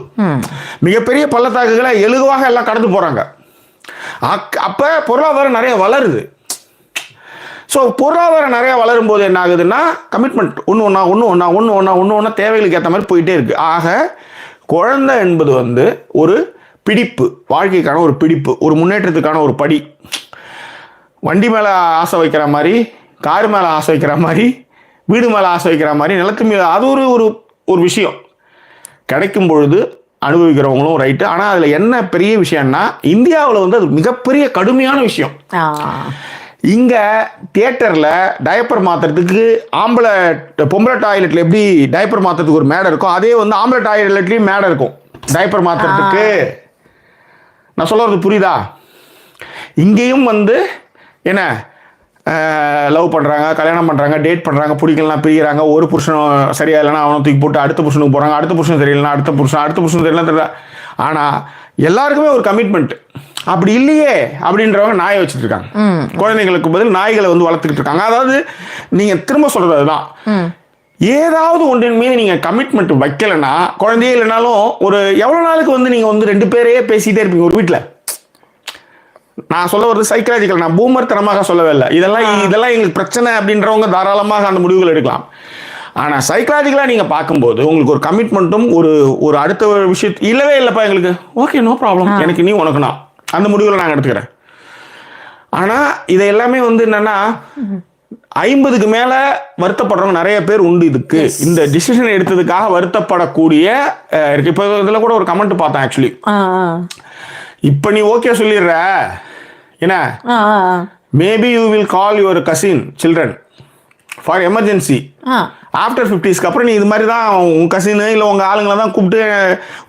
மிகப்பெரிய பள்ளத்தாக்குகளை எளிவாக எல்லாம் கடந்து போகிறாங்க. அப்போ பொருளாதாரம் நிறைய வளருது. ஸோ பொருளாதாரம் நிறையா வளரும் போது என்ன ஆகுதுன்னா, கமிட்மெண்ட் ஒன்று தேவைகளுக்கு ஏற்ற மாதிரி போயிட்டே இருக்குது. ஆக குழந்தை என்பது வந்து ஒரு பிடிப்பு, வாழ்க்கைக்கான ஒரு பிடிப்பு, ஒரு முன்னேற்றத்துக்கான ஒரு படி. வண்டி மேலே ஆசை வைக்கிற மாதிரி, கார் மேலே ஆசை வைக்கிற மாதிரி, வீடு மேலே ஆசை வைக்கிற மாதிரி, நிலத்து மீது அது ஒரு ஒரு விஷயம். கிடைக்கும் பொழுது அனுபவிக்கிறவங்களும் ரைட்டு. ஆனால் அதில் என்ன பெரிய விஷயம்னா, இந்தியாவில் வந்து அது மிகப்பெரிய கடுமையான விஷயம். இங்கே தியேட்டரில் டயப்பர் மாற்றுறதுக்கு பொம்பளை டாய்லெட்டில் எப்படி டயப்பர் மாற்றுறதுக்கு ஒரு மேடை இருக்கும், அதே வந்து ஆம்பளை டாய்லெட்லேயும் மேடை இருக்கும் டயப்பர் மாற்றுறதுக்கு. நான் சொல்கிறது புரியுதா? இங்கேயும் வந்து என்ன லவ் பண்ணுறாங்க, கல்யாணம் பண்ணுறாங்க, டேட் பண்ணுறாங்க, பிடிக்கலாம், பிரிகிறாங்க. ஒரு புருஷன் சரியா இல்லைன்னா அவனை தூக்கி போட்டு அடுத்த புருஷனுக்கு போகிறாங்க, அடுத்த புருஷன் சரியில்லைன்னா அடுத்த புருஷன் தெரியலாம் தெரியல. ஆனால் எல்லாருக்குமே ஒரு கமிட்மெண்ட். அப்படி இல்லையே அப்படின்றவங்க நாயை வச்சுட்டு இருக்காங்க. குழந்தைங்களுக்கு பதில் நாய்களை வந்து வளர்த்துக்கிட்டு இருக்காங்க. அதாவது நீங்கள் திரும்ப சொல்கிறது அதுதான். ஏதாவது ஒன்றின் மீது நீங்கள் கமிட்மெண்ட் வைக்கலைன்னா, குழந்தையே இல்லைனாலும் ஒரு எவ்வளோ நாளுக்கு வந்து நீங்கள் வந்து 2 பேரையே பேசிகிட்டே இருப்பீங்க ஒரு வீட்டில். நான் சொல்ல வருது சைக்கலாஜிக்கல், நான் பூமர் தனமாக சொல்லவே இல்லை. இதெல்லாம் எங்களுக்கு பிரச்சனை அப்படின்றவங்க தாராளமாக அந்த முடிவுகள் எடுக்கலாம். ஆனால் சைக்கலாஜிக்கலாக நீங்கள் பார்க்கும்போது உங்களுக்கு ஒரு கமிட்மெண்ட்டும் ஒரு அடுத்த விஷயத்து இல்லவே இல்லைப்பா எங்களுக்கு, ஓகே நோ ப்ராப்ளம், எனக்கு நீ உனக்கு நான், அந்த முடிவுகளை நாங்கள் எடுத்துக்கிறேன். ஆனால் இதை எல்லாமே வந்து என்னென்னா 50க்கு மேலே வருத்தப்படுறவங்க நிறைய பேர் உண்டு. இதுக்கு இந்த டிசிஷன் எடுத்ததுக்காக வருத்தப்படக்கூடிய இருக்கு. இப்போ இதில் கூட ஒரு கமெண்ட் பார்த்தேன் ஆக்சுவலி. இப்போ நீ ஓகே சொல்லிடுற என்ன, maybe you will call your cousin children for emergency after 50s அப்புறம் நீ இது மாதிரி தான் உன் கசின் இல்லை உங்கள் ஆளுங்களை தான் கூப்பிட்டு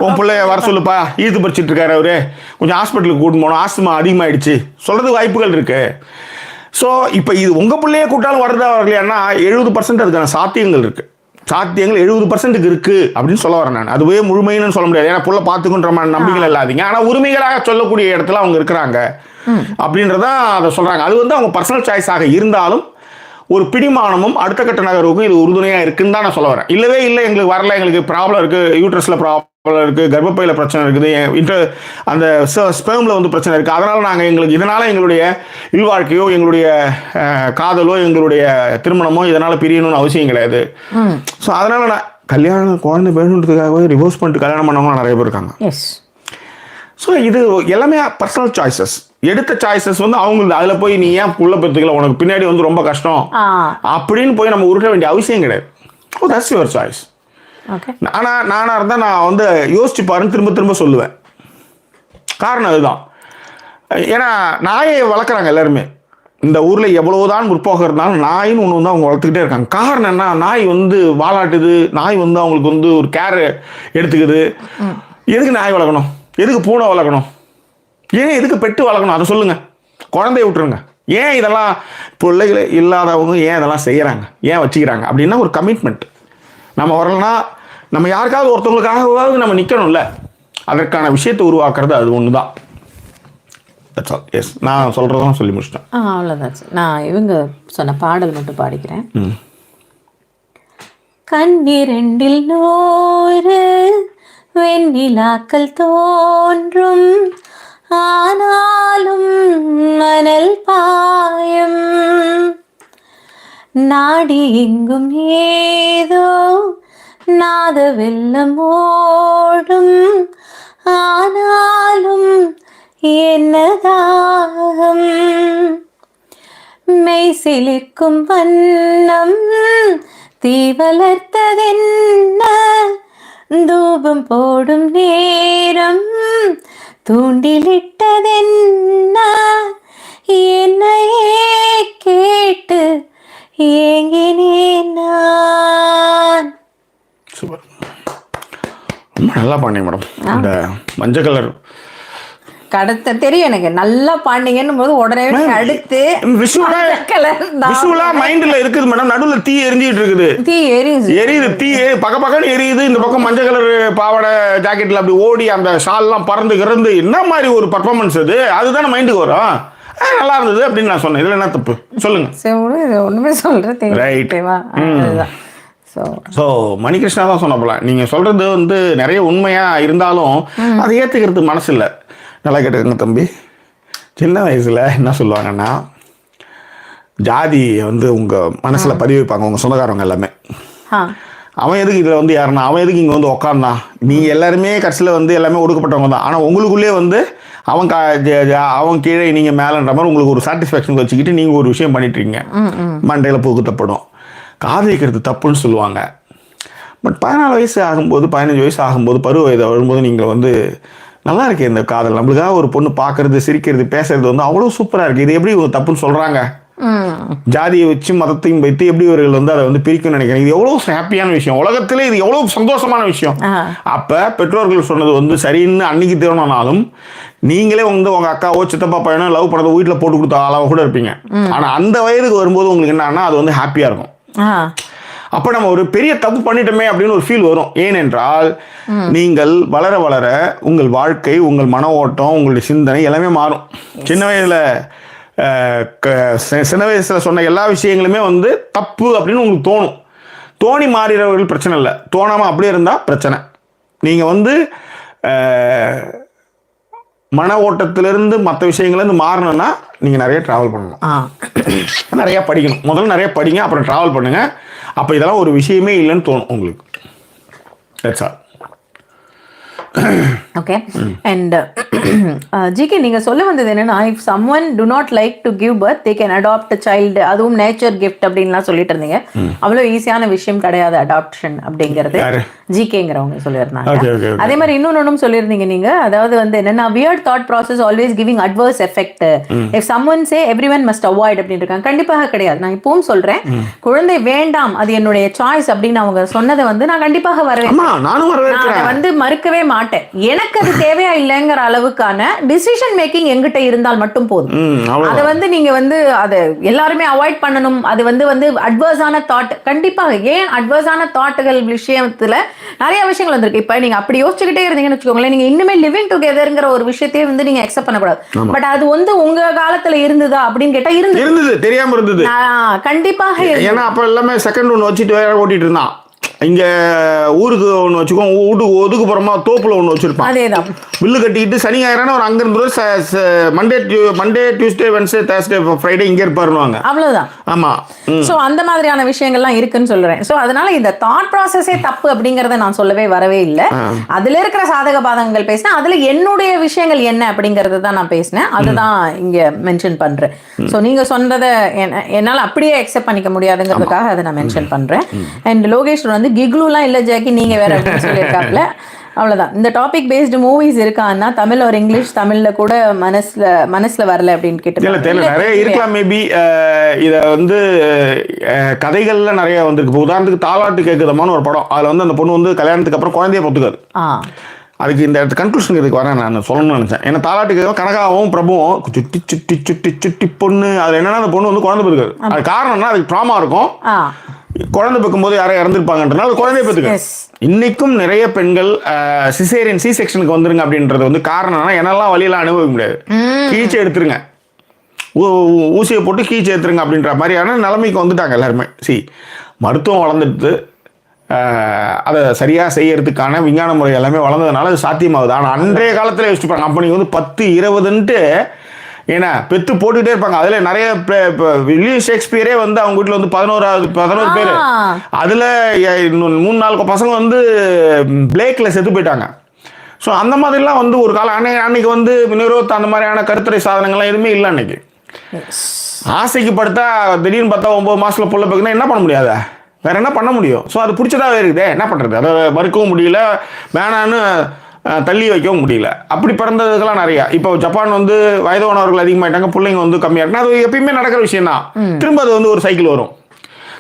உன் பிள்ளைய வர சொல்லுப்பா, ஈர்த்து படிச்சுட்டு இருக்காரு அவரு, கொஞ்சம் ஹாஸ்பிட்டலுக்கு கூப்பிட்டு போகணும், ஆஸ்துமா அதிகமாகிடுச்சு சொல்கிறதுக்கு வாய்ப்புகள் இருக்குது. ஸோ இப்போ இது உங்கள் பிள்ளையே கூப்பிட்டாலும் வரதா வரலையான்னா 70% அதுக்கான சாத்தியங்கள் இருக்குது. சாத்தியங்கள் 70% இருக்குது அப்படின்னு சொல்ல வரேன் நான். அதுவே முழுமைன்னு சொல்ல முடியாது, ஏன்னா புள்ள பார்த்துக்குன்ற நம்பிக்கைகள் இல்லாதீங்க. ஆனால் உரிமைகளாக சொல்லக்கூடிய இடத்துல அவங்க இருக்கிறாங்க அப்படின்றதான் அதை சொல்கிறாங்க. அது வந்து அவங்க பர்சனல் சாய்ஸாக இருந்தாலும் ஒரு பிடிமானமும் அடுத்த கட்ட நகர்வுக்கும் இது உறுதுணையாக இருக்குன்னு தான் நான் சொல்ல வரேன். இல்லவே இல்லை எங்களுக்கு வரல, எங்களுக்கு ப்ராப்ளம் இருக்குது, யூட்ரஸில் ப்ராப்ளம் இருக்கு, கர்ப்பப்பையில் பிரச்சனை இருக்குது, அந்த ஸ்பெர்மில் வந்து பிரச்சனை இருக்குது. அதனால் நாங்கள் இதனால் எங்களுடைய இல்வாழ்க்கையோ எங்களுடைய காதலோ எங்களுடைய திருமணமோ இதனால் பிரியணும்னு அவசியம் கிடையாது. ஸோ அதனால் நான் கல்யாணம் குழந்தை வேணுன்றதுக்காகவே ரிவர்ஸ் பண்ணிட்டு கல்யாணம் பண்ணவங்க நிறைய பேர் இருக்காங்க. ஸோ இது எல்லாமே பர்சனல் சாய்ஸஸ். எடுத்த சாய்ஸஸ் வந்து அவங்களுக்கு அதில் போய் நீ ஏன் புள்ள பெற்றுக்கல, உனக்கு பின்னாடி வந்து ரொம்ப கஷ்டம் அப்படின்னு போய் நம்ம உருட்ட வேண்டிய அவசியம் கிடையாது. Oh that's your choice. ஆனால் நானாக இருந்தால் நான் வந்து யோசிச்சு பாருன்னு திரும்ப திரும்ப சொல்லுவேன். காரணம் அதுதான். ஏன்னா நாயை வளர்க்குறாங்க எல்லாருமே. இந்த ஊரில் எவ்வளவுதான் முற்போக இருந்தாலும் நாயின்னு ஒன்று வந்து அவங்க வளர்த்துக்கிட்டே இருக்காங்க. காரணம் என்ன, நாய் வந்து வாலாட்டுது, நாய் வந்து அவங்களுக்கு வந்து ஒரு கேர் எடுத்துக்குது. எதுக்கு நாய் வளர்க்கணும், எதுக்கு பூனை வளர்க்கணும், ஏன் எதுக்கு பெட்டு வளர்க்கணும், அதை சொல்லுங்கள். குழந்தைய விட்டுருங்க. ஏன் இதெல்லாம் பிள்ளைகள் இல்லாதவங்க ஏன் இதெல்லாம் செய்கிறாங்க, ஏன் வச்சுக்கிறாங்க அப்படின்னா ஒரு கமிட்மெண்ட். நம்ம வரலன்னா நம்ம யாருக்காவது ஒருத்தவங்களுக்காகவாவது நம்ம நிற்கணும்ல, அதற்கான விஷயத்தை உருவாக்குறது அது ஒன்று தான். That's all. எஸ், நான் சொல்கிறதான் சொல்லி முடிச்சிட்டேன். அவ்வளோதான். நான் இவங்க சொன்ன பாடல் மட்டும் பாடிக்கிறேன். கண்ணிரண்டில் 100 வெண்ணிலாக்கள் தோன்றும், ஆனாலும் மணல் பாயும், நாடி எங்கும் ஏதோ நாத வெள்ளம் ஓடும், ஆனாலும் என்னதாகம், மெய் சிலிர்க்கும் வண்ணம் தீ வளர்த்ததென்ன, தூபம் போடும் நேரம் தூண்டிலிட்டதென்ன, என்னையே கேட்டு ஏங்கினேன் நான். சூப்பர், ரொம்ப நல்லா பாண்டிங்க மேடம். இந்த மஞ்சள் கலர் கடத்த தெரியும் எனக்கு, நல்லா பாண்டிங்கன்னு போது உடனே அடுத்து விஷுவலா மைண்ட்ல இருக்குது மேடம். நடுவுல தீ எரிஞ்சிட்டு இருக்குது, தீ எரியுது, தீ பக்கன்னு எரியுது. இந்த பக்கம் மஞ்சள் கலர் பாவாடை ஜாக்கெட்ல அப்படி ஓடி அந்த ஷால்லாம் பறந்து கிறந்து என்ன மாதிரி ஒரு பர்ஃபார்மன்ஸ் அது, அதுதானே மைண்டுக்கு வரும். நல்லா இருந்தது அப்படின்னு நான் சொன்னேன். இதுல என்ன தப்பு சொல்லுங்க. ஒண்ணுமே சொல்றேன். ரைட். ஸோ மணிகிருஷ்ணா தான் சொன்னப்பல, நீங்க சொல்றது வந்து நிறைய உண்மையா இருந்தாலும் அதை ஏத்துக்கிறது மனசு இல்லை. நல்லா கேட்டுக்கங்க தம்பி. சின்ன வயசுல என்ன சொல்லுவாங்கன்னா, ஜாதியை வந்து உங்க மனசுல பதிவு வைப்பாங்க உங்க சொந்தக்காரவங்க எல்லாமே. அவன் எதுக்கு இதில் வந்து யாருன்னா, அவன் எதுக்கு இங்கே வந்து உட்காந்தான், நீங்கள் எல்லாருமே கடைசியில் வந்து எல்லாமே ஒடுக்கப்பட்டவங்க தான். ஆனால் உங்களுக்குள்ளே வந்து அவன் கீழே நீங்கள் மேலேன்ற மாதிரி உங்களுக்கு ஒரு சாட்டிஸ்ஃபேக்ஷன் வச்சுக்கிட்டு நீங்கள் ஒரு விஷயம் பண்ணிட்டுருக்கீங்க. மண்டையில் புகுத்தப்படும். காதலிக்கிறது தப்புன்னு சொல்லுவாங்க. பட் 14 வயசு ஆகும்போது 15 வயசு ஆகும்போது பருவ வயது வரும்போது நீங்கள் வந்து நல்லா இருக்கு இந்த காதல், நம்மளுக்காக ஒரு பொண்ணு பார்க்கறது, சிரிக்கிறது, பேசுறது வந்து அவ்வளோ சூப்பராக இருக்குது. இது எப்படி ஒரு தப்புன்னு சொல்கிறாங்க? ஜாதியை வச்சு மதத்தையும் வைத்து எப்படி இவர்கள் வந்து அதை வந்து பிரிக்கணும்னு நினைக்கிறேன். இது எவ்வளோ ஹாப்பியான விஷயம், உலகத்திலே இது எவ்வளோ சந்தோஷமான விஷயம். அப்போ பெற்றோர்கள் சொன்னது வந்து சரின்னு அன்னைக்கு தோணுனாலும் நீங்களே வந்து உங்கள் அக்காவோ சித்தப்பா பையனோ லவ் பண்ணதை வீட்டில் போட்டு கொடுத்த அளவு கூட இருப்பீங்க. ஆனால் அந்த வயதுக்கு வரும்போது உங்களுக்கு என்னன்னா அது வந்து ஹாப்பியாக இருக்கும். அப்போ நம்ம ஒரு பெரிய தப்பு பண்ணிட்டோமே அப்படின்னு ஒரு ஃபீல் வரும். ஏனென்றால் நீங்கள் வளர வளர உங்கள் வாழ்க்கை, உங்கள் மன ஓட்டம், உங்களுடைய சிந்தனை எல்லாமே மாறும். சின்ன வயசில் சொன்ன எல்லா விஷயங்களுமே வந்து தப்பு அப்படின்னு உங்களுக்கு தோணும். தோணி மாறிறவர்கள் பிரச்சனை இல்லை, தோணாமல் அப்படியே இருந்தால் பிரச்சனை. நீங்கள் வந்து மன ஓட்டத்திலிருந்து மற்ற விஷயங்கள்லேருந்து மாறணும்னா நீங்கள் நிறைய ட்ராவல் பண்ணணும், நிறையா படிக்கணும். முதல்ல நிறைய படிங்க, அப்புறம் ட்ராவல் பண்ணுங்கள். அப்போ இதெல்லாம் ஒரு விஷயமே இல்லைன்னு தோணும் உங்களுக்கு. That's all. Okay. And GK நீங்கள் சொல்ல வந்தது என்னன்னா, if someone to not like to give birth they can adopt child, அதுவும் நேச்சர் கிஃப்ட் அப்படின்லாம் சொல்லிட்டு இருந்தீங்க. அவ்வளோ ஈஸியான விஷயம் கிடையாது அடாப்ஷன் அப்படிங்கிறது ஜிகேங்கிறவங்க சொல்லியிருந்தாங்க. அதே மாதிரி இன்னொன்னும் சொல்லியிருந்தீங்க நீங்க, அதாவது வந்து என்னன்னா weird thought process always giving adverse effect if someone say everyone must avoid அப்படின்னு இருக்காங்க. கண்டிப்பாக கிடையாது. நான் இப்பவும் சொல்றேன், குழந்தை வேண்டாம் அது என்னுடைய சாய்ஸ் அப்படின்னு அவங்க சொன்னதை வந்து நான் கண்டிப்பாக வரவேன். நான் வந்து மறுக்கவே மாட்டேன். எனக்கு அது தேவையா இல்லைங்கிற அளவுக்கான டிசிஷன் மேக்கிங் எங்கிட்ட இருந்தால் மட்டும் போதும். அதை வந்து நீங்க வந்து அதை எல்லாருமே அவாய்ட் பண்ணணும். அது வந்து அட்வர்ஸான தாட், கண்டிப்பாக ஏன் அட்வர்ஸான தாட்டுகள் விஷயத்துல நிறைய விஷயங்கள் வந்திருக்கு. இப்ப நீங்க அப்படி யோசிச்சுக்கிட்டே இருந்தீங்கன்னு வச்சுக்கோங்களேன், நீங்க இன்னுமே லிவிங் டுகெதர்ங்கிற ஒரு விஷயத்தையே வந்து நீங்க அக்செப்ட் பண்ணக்கூடாது. பட் அது வந்து உங்க காலத்துல இருந்ததா அப்படின்னு கேட்டா இருந்தது, தெரியாம இருந்தது. கண்டிப்பாக. ஏன்னா அப்ப எல்லாமே செகண்ட் ஒன் வச்சுட்டு வேற ஓட்டிட்டு இருந்தான். இங்கே ஊருக்கு ஒன்று வச்சுக்கோம், வீட்டுக்கு ஒதுக்குப்புறமா தோப்பில் ஒன்று வச்சுருப்பான். அதேதான் பில்லு கட்டிக்கிட்டு சனி ஞாயிறான ஒரு அங்கேருந்து Monday Tuesday Wednesday Thursday Friday இங்கே இருப்பாருன்னுவாங்க. அவ்வளவுதான். ஆமாம். ஸோ அந்த மாதிரியான விஷயங்கள்லாம் இருக்குன்னு சொல்றேன். ஸோ அதனால இந்த தாட் ப்ராசஸே தப்பு அப்படிங்கறத நான் சொல்லவே வரவே இல்லை. அதுல இருக்கிற சாதக பாதகங்கள் பேசினேன், அதுல என்னுடைய விஷயங்கள் என்ன அப்படிங்கறத தான் நான் பேசினேன். அதுதான் இங்க மென்ஷன் பண்றேன். ஸோ நீங்க சொன்னதை என்னால் அப்படியே அக்செப்ட் பண்ணிக்க முடியாதுங்கிறதுக்காக அதை நான் மென்ஷன் பண்றேன். அண்ட் லோகேஷ் வந்து கிக்லுலாம் இல்லை ஜாக்கி நீங்க வேற அப்படின்னு சொல்லியிருக்காப்ல. அவ்வளவுதான். இந்த டாபிக் பேஸ்டு மூவிஸ் இருக்கான்னா தமிழ் ஒரு இங்கிலீஷ் தமிழ்ல கூட மனசுல வரல அப்படின்னு கேட்டு நிறைய இருக்கலாம். மேபி இத வந்து கதைகள்ல நிறைய வந்திருக்கு. உதாரணத்துக்கு தாலாட்டு கேட்குதமான ஒரு படம், அதுல வந்து அந்த பொண்ணு வந்து கல்யாணத்துக்கு அப்புறம் குழந்தைய பொத்துக்காது. அதுக்கு இந்த கன்க்ளூஷன் இதுக்கு வரேன் நான் சொல்லணும்னு நினைச்சேன். ஏன்னா தாலாட்டு கேட்க கனகாவும் பிரபுவும் சுட்டி சுட்டி சுட்டி சுட்டி பொண்ணு, அதுல என்னன்னா அந்த பொண்ணு வந்து குழந்தை பொத்துக்காது. அது காரணம்னா அதுக்கு ட்ராமா இருக்கும். குழந்தை பெக்கும் போது யாரும் இறந்துருப்பாங்கன்றனால குழந்தைய பெற்றுக்க. இன்னைக்கும் நிறைய பெண்கள் சிசேரியன் சி செக்ஷனுக்கு வந்துருங்க அப்படின்றது வந்து காரணம்னா என்னெல்லாம் வழியெல்லாம் அனுபவிக்க முடியாது, கீழ்ச்சி எடுத்துருங்க, ஊசியை போட்டு கீழ்ச்சி எடுத்துருங்க அப்படின்ற மாதிரியான நிலைமைக்கு வந்துட்டாங்க எல்லாருமே. மருத்துவம் வளர்ந்துட்டு அதை சரியாக செய்யறதுக்கான விஞ்ஞான முறை எல்லாமே வளர்ந்ததுனால அது சாத்தியமாகுது. ஆனால் அன்றைய காலத்தில் யோசிச்சுப்பாங்க, அப்போ வந்து 10 20ன்ட்டு ஏன்னா பெத்து போட்டுக்கிட்டே இருப்பாங்க. அதில் நிறைய வில்லியம் ஷேக்ஸ்பியரே வந்து அவங்க வீட்டில் வந்து 11 பேர், அதில் 3-4 பசங்க வந்து பிளேக்கில் செத்து போயிட்டாங்க. ஸோ அந்த மாதிரிலாம் வந்து ஒரு காலம் அன்னைக்கு வந்து வினோத் அந்த மாதிரியான கருத்துரை சாதனங்கள்லாம் எதுவுமே இல்லை. அன்னைக்கு ஆசைக்கு படுத்தா திடீர்னு பார்த்தா 9 மாதத்தில் புள்ள போக்குன்னா என்ன பண்ண முடியாத, வேற என்ன பண்ண முடியும்? ஸோ அது பிடிச்சதாவே இருக்குதே, என்ன பண்ணுறது? அதை மறுக்கவும் முடியல, வேணான்னு தள்ளி வைக்கவும் முடியல. அப்படி பிறந்ததுக்கெல்லாம் நிறையா. இப்போ ஜப்பான் வந்து வயதானவர்கள் அதிகமாயிட்டாங்க, பிள்ளைங்க வந்து கம்மியாக இருக்குன்னா அது எப்பயுமே நடக்கிற விஷயம் தான். திரும்ப அது வந்து ஒரு சைக்கிள் வரும்,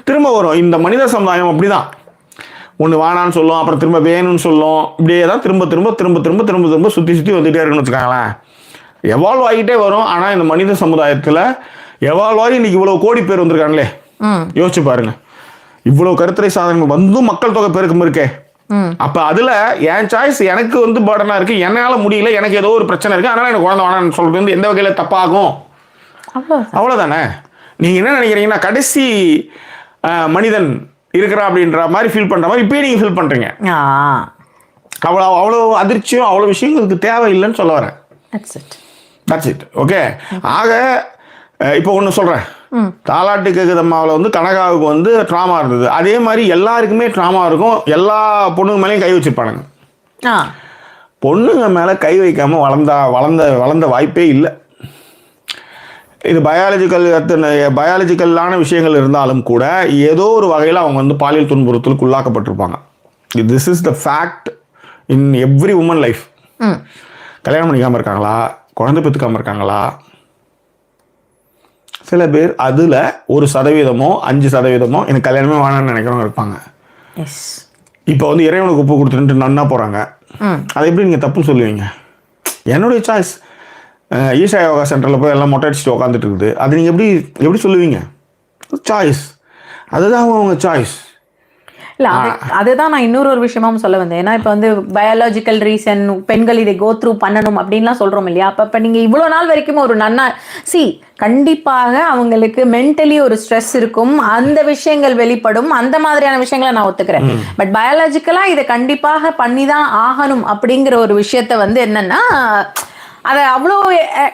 திரும்ப வரும். இந்த மனித சமுதாயம் அப்படிதான், ஒன்று வேணான்னு சொல்லும், அப்புறம் திரும்ப வேணும்னு சொல்லும், இப்படியே தான் திரும்ப திரும்ப திரும்ப திரும்ப திரும்ப திரும்ப சுற்றி சுற்றி வந்துகிட்டே இருக்குன்னு வச்சுக்காங்களேன். எவால்வ் ஆகிட்டே வரும். ஆனால் இந்த மனித சமுதாயத்தில் எவால்வ் ஆகி இன்னைக்கு இவ்வளோ கோடி பேர் வந்திருக்காங்களே, யோசிச்சு பாருங்க. இவ்வளோ கருத்துரை சாதனங்கள் வந்தும் மக்கள் தொகை பெருக்கம் இருக்கே. அப்போ அதில் என் சாய்ஸ் எனக்கு வந்து பர்டனாக இருக்குது, என்னால் முடியல, எனக்கு ஏதோ ஒரு பிரச்சனை இருக்குது, அதனால் எனக்கு குழந்தை வேணான்னு சொல்கிறது வந்து எந்த வகையில் தப்பாகும்? அவ்வளோதானே. நீங்கள் என்ன நினைக்கிறீங்கன்னா கடைசி மனிதன் இருக்கிறா அப்படின்ற மாதிரி ஃபீல் பண்ணுற மாதிரி இப்போயே நீங்கள் ஃபீல் பண்ணுறீங்க. அவ்வளோ அதிர்ச்சியும் அவ்வளோ விஷயங்களுக்கு தேவையில்லைன்னு சொல்ல வரேன். That's it. ஓகே. ஆக இப்போ ஒன்று சொல்கிறேன், தாலாட்டு கேக்குதம்மாவில் வந்து கனகாவுக்கு வந்து ட்ராமா இருந்தது. அதே மாதிரி எல்லாருக்குமே ட்ராமா இருக்கும். எல்லா பொண்ணுங்க மேலேயும் கை வச்சிருப்பானுங்க. பொண்ணுங்க மேலே கை வைக்காமல் வளர்ந்த வாய்ப்பே இல்லை. இது பயாலஜிக்கலான விஷயங்கள் இருந்தாலும் கூட ஏதோ ஒரு வகையில் அவங்க வந்து பாலியல் துன்புறுத்தலுக்கு உள்ளாக்கப்பட்டிருப்பாங்க. This is the fact in every woman life. கல்யாணம் பண்ணிக்காமல் இருக்காங்களா, குழந்தை பெற்றுக்காமல் இருக்காங்களா? சில பேர் அதில் 1% 5% எனக்கு கல்யாணமே வேணான்னு நினைக்கிறவங்க இருப்பாங்க. இப்போ வந்து இறைவனுக்கு உப்பு கொடுத்துட்டு நன்னா போகிறாங்க. அதை எப்படி நீங்கள் தப்புன்னு சொல்லுவீங்க? என்னுடைய சாய்ஸ். ஈஷா யோகா சென்டரில் போய் எல்லாம் மொட்டை அடிச்சுட்டு உட்காந்துட்டு இருக்குது, அது நீங்கள் எப்படி சொல்லுவீங்க? சாய்ஸ், அதுதான் அவங்க சாய்ஸ். இல்லை அதுதான் நான் இன்னொரு விஷயமும் சொல்ல வந்தேன். ஏன்னா இப்போ வந்து பயாலஜிக்கல் ரீசன் பெண்கள் இதை கோ த்ரூ பண்ணணும் அப்படின்லாம் சொல்கிறோம் இல்லையா? அப்போ நீங்கள் இவ்வளோ நாள் வரைக்கும் ஒரு கண்டிப்பாக அவங்களுக்கு மென்டலி ஒரு ஸ்ட்ரெஸ் இருக்கும், அந்த விஷயங்கள் வெளிப்படும், அந்த மாதிரியான விஷயங்களை நான் ஒத்துக்கிறேன். பட் பயாலஜிக்கலாக இதை கண்டிப்பாக பண்ணி தான் ஆகணும் அப்படிங்கிற ஒரு விஷயத்த வந்து என்னன்னா அதை அவ்வளோ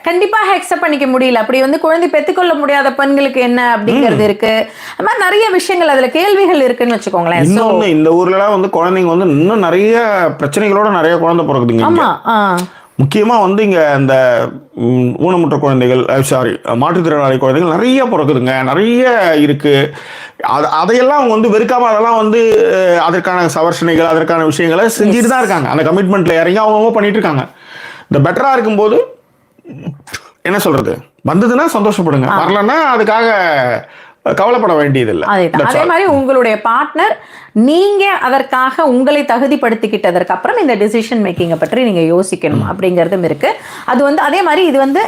கண்டிப்பாக அக்செப்ட் பண்ணிக்க முடியல. அப்படி வந்து குழந்தை பெற்றுக்கொள்ள முடியாத பெண்களுக்கு என்ன அப்படிங்கிறது இருக்கு. அது மாதிரி நிறைய விஷயங்கள் அதுல கேள்விகள் இருக்குன்னு வச்சுக்கோங்களேன். இன்னொன்று, இந்த ஊர்லலாம் வந்து குழந்தைங்க வந்து இன்னும் நிறைய பிரச்சனைகளோட நிறைய குழந்தை பிறகுதுங்க. ஆமா, முக்கியமாக வந்து இங்கே இந்த ஊனமுற்ற குழந்தைகள், மாற்றுத்திறனாளி குழந்தைகள் நிறைய பிறக்குதுங்க, நிறைய இருக்குது. அதையெல்லாம் அவங்க வந்து வெறுக்காமல் அதெல்லாம் வந்து அதற்கான சவர்ஷனைகள் அதற்கான விஷயங்களை செஞ்சுட்டு தான் இருக்காங்க. அந்த கமிட்மெண்ட்டில் இறங்கி அவங்க பண்ணிட்டு இருக்காங்க. இந்த பெட்டராக இருக்கும்போது என்ன சொல்கிறது, வந்ததுன்னா சந்தோஷப்படுங்க, வரலன்னா அதுக்காக கவலைப்பட வேண்டியதில்லை. அதே மாதிரி உங்களுடைய பார்ட்னர் நீங்க அதற்காக உங்களை தகுதிப்படுத்திக்கிட்டதற்கு அப்புறம் இந்த டிசிஷன் மேக்கிங்கை பற்றி நீங்க யோசிக்கணும் அப்படிங்கிறதும் இருக்கு. அது வந்து அதே மாதிரி இது வந்து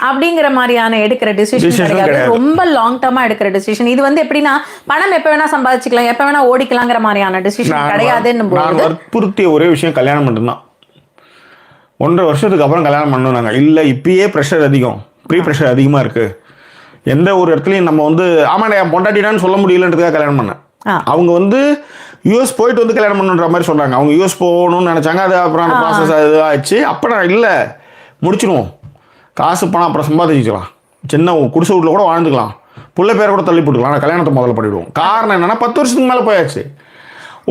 அப்படிங்கிற மாதிரியான எடுக்கிற டிசிஷன் கிடையாது, ரொம்ப லாங் டர்மா எடுக்கிற டிசிஷன். இது வந்து எப்படின்னா பணம் எப்ப வேணா சம்பாதிச்சுக்கலாம், எப்ப வேணா ஓடிக்கலாங்கிற மாதிரியான டிசிஷன் கிடையாதுன்னு போது வற்புறுத்திய ஒரே விஷயம் கல்யாணம் மட்டும்தான். 1.5 வருஷத்துக்கு அப்புறம் கல்யாணம் பண்ணணும்னாங்க. இல்லை இப்பயே ப்ரெஷர் அதிகம், ப்ரீ ப்ரெஷர் அதிகமாக இருக்குது, எந்த ஒரு இடத்துலையும் நம்ம வந்து ஆமாண்டா என் பொண்டாட்டிடான்னு சொல்ல முடியலன்றதுக்காக கல்யாணம் பண்ணேன். அவங்க வந்து யூஎஸ் போயிட்டு வந்து கல்யாணம் பண்ணுன்ற மாதிரி சொல்கிறாங்க. அவங்க யூஎஸ் போகணும்னு நினச்சாங்க, அது அப்புறம் அந்த ப்ராசஸ் அது ஆச்சு. அப்போ நான் இல்லை முடிச்சிடுவோம், காசு பணம் அப்புறம் சம்பாதிச்சிக்கலாம், சின்ன குடிசை வீட்டில் கூட வாழ்ந்துக்கலாம், புள்ள பேரை கூட தள்ளி போட்டுக்கலாம், ஆனால் கல்யாணத்தை முதல்ல பண்ணிவிடுவோம். காரணம் என்னென்னா 10 வருஷத்துக்கு மேலே போயாச்சு.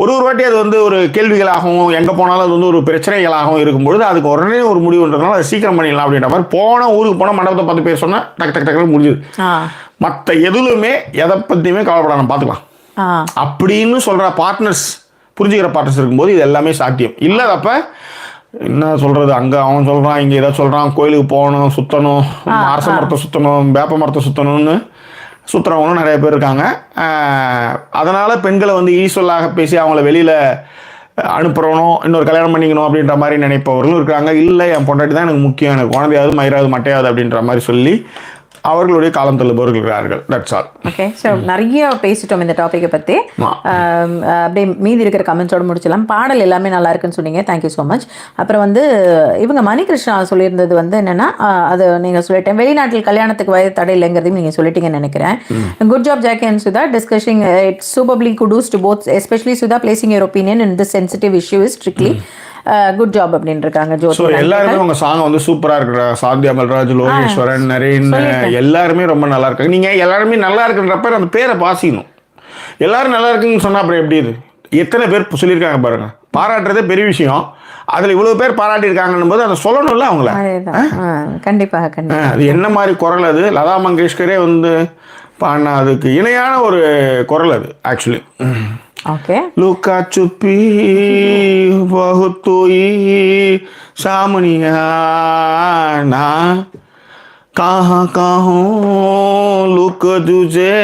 ஒரு வாட்டி அது வந்து ஒரு கேள்விகளாகவும் எங்கே போனாலும் அது வந்து ஒரு பிரச்சனைகளாகவும் இருக்கும்பொழுது அதுக்கு உடனே ஒரு முடிவுன்றதுனால அதை சீக்கிரம் பண்ணிடலாம் அப்படின்ற மாதிரி போனால் ஊருக்கு போனால் மண்டபத்தை பார்த்து பேர் சொன்னால் டக்கு முடிஞ்சுது. மற்ற எதுலுமே எதை பற்றியுமே கவலைப்படாமல் பார்த்துக்கலாம் அப்படின்னு சொல்கிற பார்ட்னர்ஸ், புரிஞ்சுக்கிற பார்ட்னர்ஸ் இருக்கும்போது இது எல்லாமே சாத்தியம். இல்லாதப்ப என்ன சொல்கிறது, அங்கே அவன் சொல்கிறான், இங்கே எதாவது சொல்கிறான், கோயிலுக்கு போகணும், சுற்றணும், அரச மரத்தை சுற்றணும், வேப்ப மரத்தை சுற்றணும்னு சுற்றுறவங்களும் நிறைய பேர் இருக்காங்க. அதனால் பெண்களை வந்து ஈஸ்வலாக பேசி அவங்கள வெளியில் அனுப்புகிறணும், இன்னொரு கல்யாணம் பண்ணிக்கணும் அப்படின்ற மாதிரி நினைப்பவர்களும் இருக்காங்க. இல்லை, என் பொண்டாட்டி தான் எனக்கு முக்கியம், எனக்கு குழந்தையாவது மயிராது மட்டையாவது அப்படின்ற மாதிரி சொல்லி அவர்களுடைய காலம் தள்ளுபவர்கள் இருக்கிறார்கள். That's all. ஓகே, ஸோ நிறைய பேசிட்டோம் இந்த டாப்பிக்கை பற்றி. அப்படியே மீதி இருக்கிற கமெண்ட்ஸோட முடிச்சலாம். பாடல் எல்லாமே நல்லா இருக்குன்னு சொன்னீங்க, தேங்க்யூ ஸோ மச். அப்புறம் வந்து இவங்க மணிகிருஷ்ணா சொல்லியிருந்தது வந்து என்னென்னா, அது நீங்கள் சொல்லிட்டேன், வெளிநாட்டில் கல்யாணத்துக்கு வயது தடை இல்லைங்கிறதையும் நீங்கள் சொல்லிட்டீங்கன்னு நினைக்கிறேன். Good job Jackie and Sudha discussing it's superly kudos to both, especially Sudha placing your opinion in this sensitive issue is strictly good job அப்படின்னு இருக்காங்க. எல்லாருமே உங்க சாங் வந்து சூப்பரா இருக்கிற சாந்தி அமல்ராஜ், லோகேஸ்வரன், நரேன் எல்லாருமே ரொம்ப நல்லா இருக்காங்க. நீங்க எல்லாருமே நல்லா இருக்குன்றப்ப அந்த பேரை பாசிக்கணும். எல்லாரும் நல்லா இருக்குன்னு சொன்னா அப்புறம் எப்படி? இது எத்தனை பேர் சொல்லியிருக்காங்க பாருங்க. பாராட்டுறதே பெரிய விஷயம், அதுல இவ்வளவு பேர் பாராட்டி இருக்காங்கன்னும் போது அதை சொல்லணும்ல அவங்கள. கண்டிப்பாக அது என்ன மாதிரி குரல் அது? லதா மங்கேஷ்கரே வந்து பாடின அதுக்கு இணையான ஒரு குரல் அது ஆக்சுவலி. ओके लुका छुपी बहुत ही सामनिया ना कहाँ कहाँ लुक तुझे.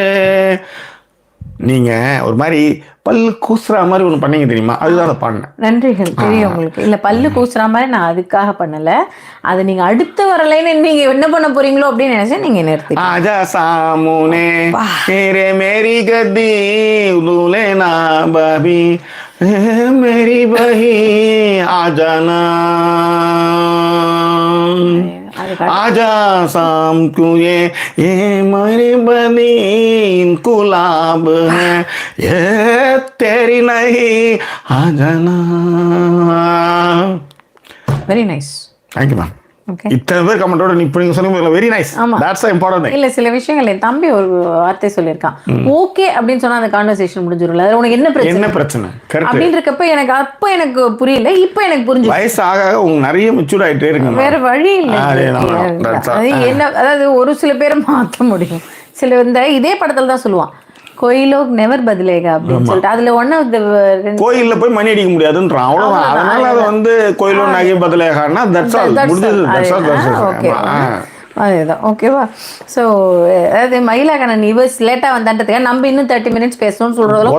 நீங்கள் ஒரு மாதிரி பல்லு கூசுற மாதிரி ஒன்று பண்ணீங்க தெரியுமா? அதுதான் அதை பாடினேன். நன்றிகள், தெரியும் உங்களுக்கு. இல்லை, பல்லு கூசுற மாதிரி நான் அதுக்காக பண்ணலை. அது நீங்கள் அடுத்து வரலைன்னு நீங்கள் என்ன பண்ண போறீங்களோ அப்படின்னு நினைச்சேன். நீங்கள் நிறுத்தி ஆஜா சாமுனே மேரே மேரி கதி உதுலே நா பாபி மேரி பஹி ஆஜானா आजा शाम को ये मेरी बनी गुलाब है ये तेरी नहीं आ जाना. Very nice, thank you ma'am. இத்தனை பேர் கமெண்டோட இப்போ நீங்கள் சொன்னீங்க வெரி நைஸ். That's important. இல்லை, சில விஷயங்கள் என் தம்பி ஒரு வார்த்தை சொல்லியிருக்கான், ஓகே அப்படின்னு சொன்னா அந்த கான்வர்சேஷன் முடிஞ்சிரும்ல, அது உனக்கு என்ன பிரச்சனை அப்படின்னு இருக்கப்ப எனக்கு அப்போ எனக்கு புரியல, இப்போ எனக்கு புரிஞ்சு. வயசு ஆக உங்களுக்கு நிறைய மெச்சூர் ஆகிட்டே இருக்கு, வேற வழி இல்லை. என்ன, அதாவது ஒரு சில பேரை மாற்ற முடியும். சில இதே படத்துல தான் சொல்லுவான், கோயிலோ நெவர் பதிலேகா அப்படின்னு சொல்லிட்டு, அதுல ஒன் ஆஃப் தி கோயில்ல போய் மணி அடிக்க முடியாதுன்றான், அவ்வளவுதான். அதனால அது வந்து கோயிலோ நகை பதிலேகான்னா தட்ஸ் ஆல், முடிஞ்சது. That's all. அதுதான் ஓகேவா. ஸோ அதாவது மயிலாகண்ணன் இவர்ஸ் லேட்டாக வந்தான்றதுக்காக நம்ம இன்னும் 30 மினிட்ஸ் பேசணும்னு சொல்றதுல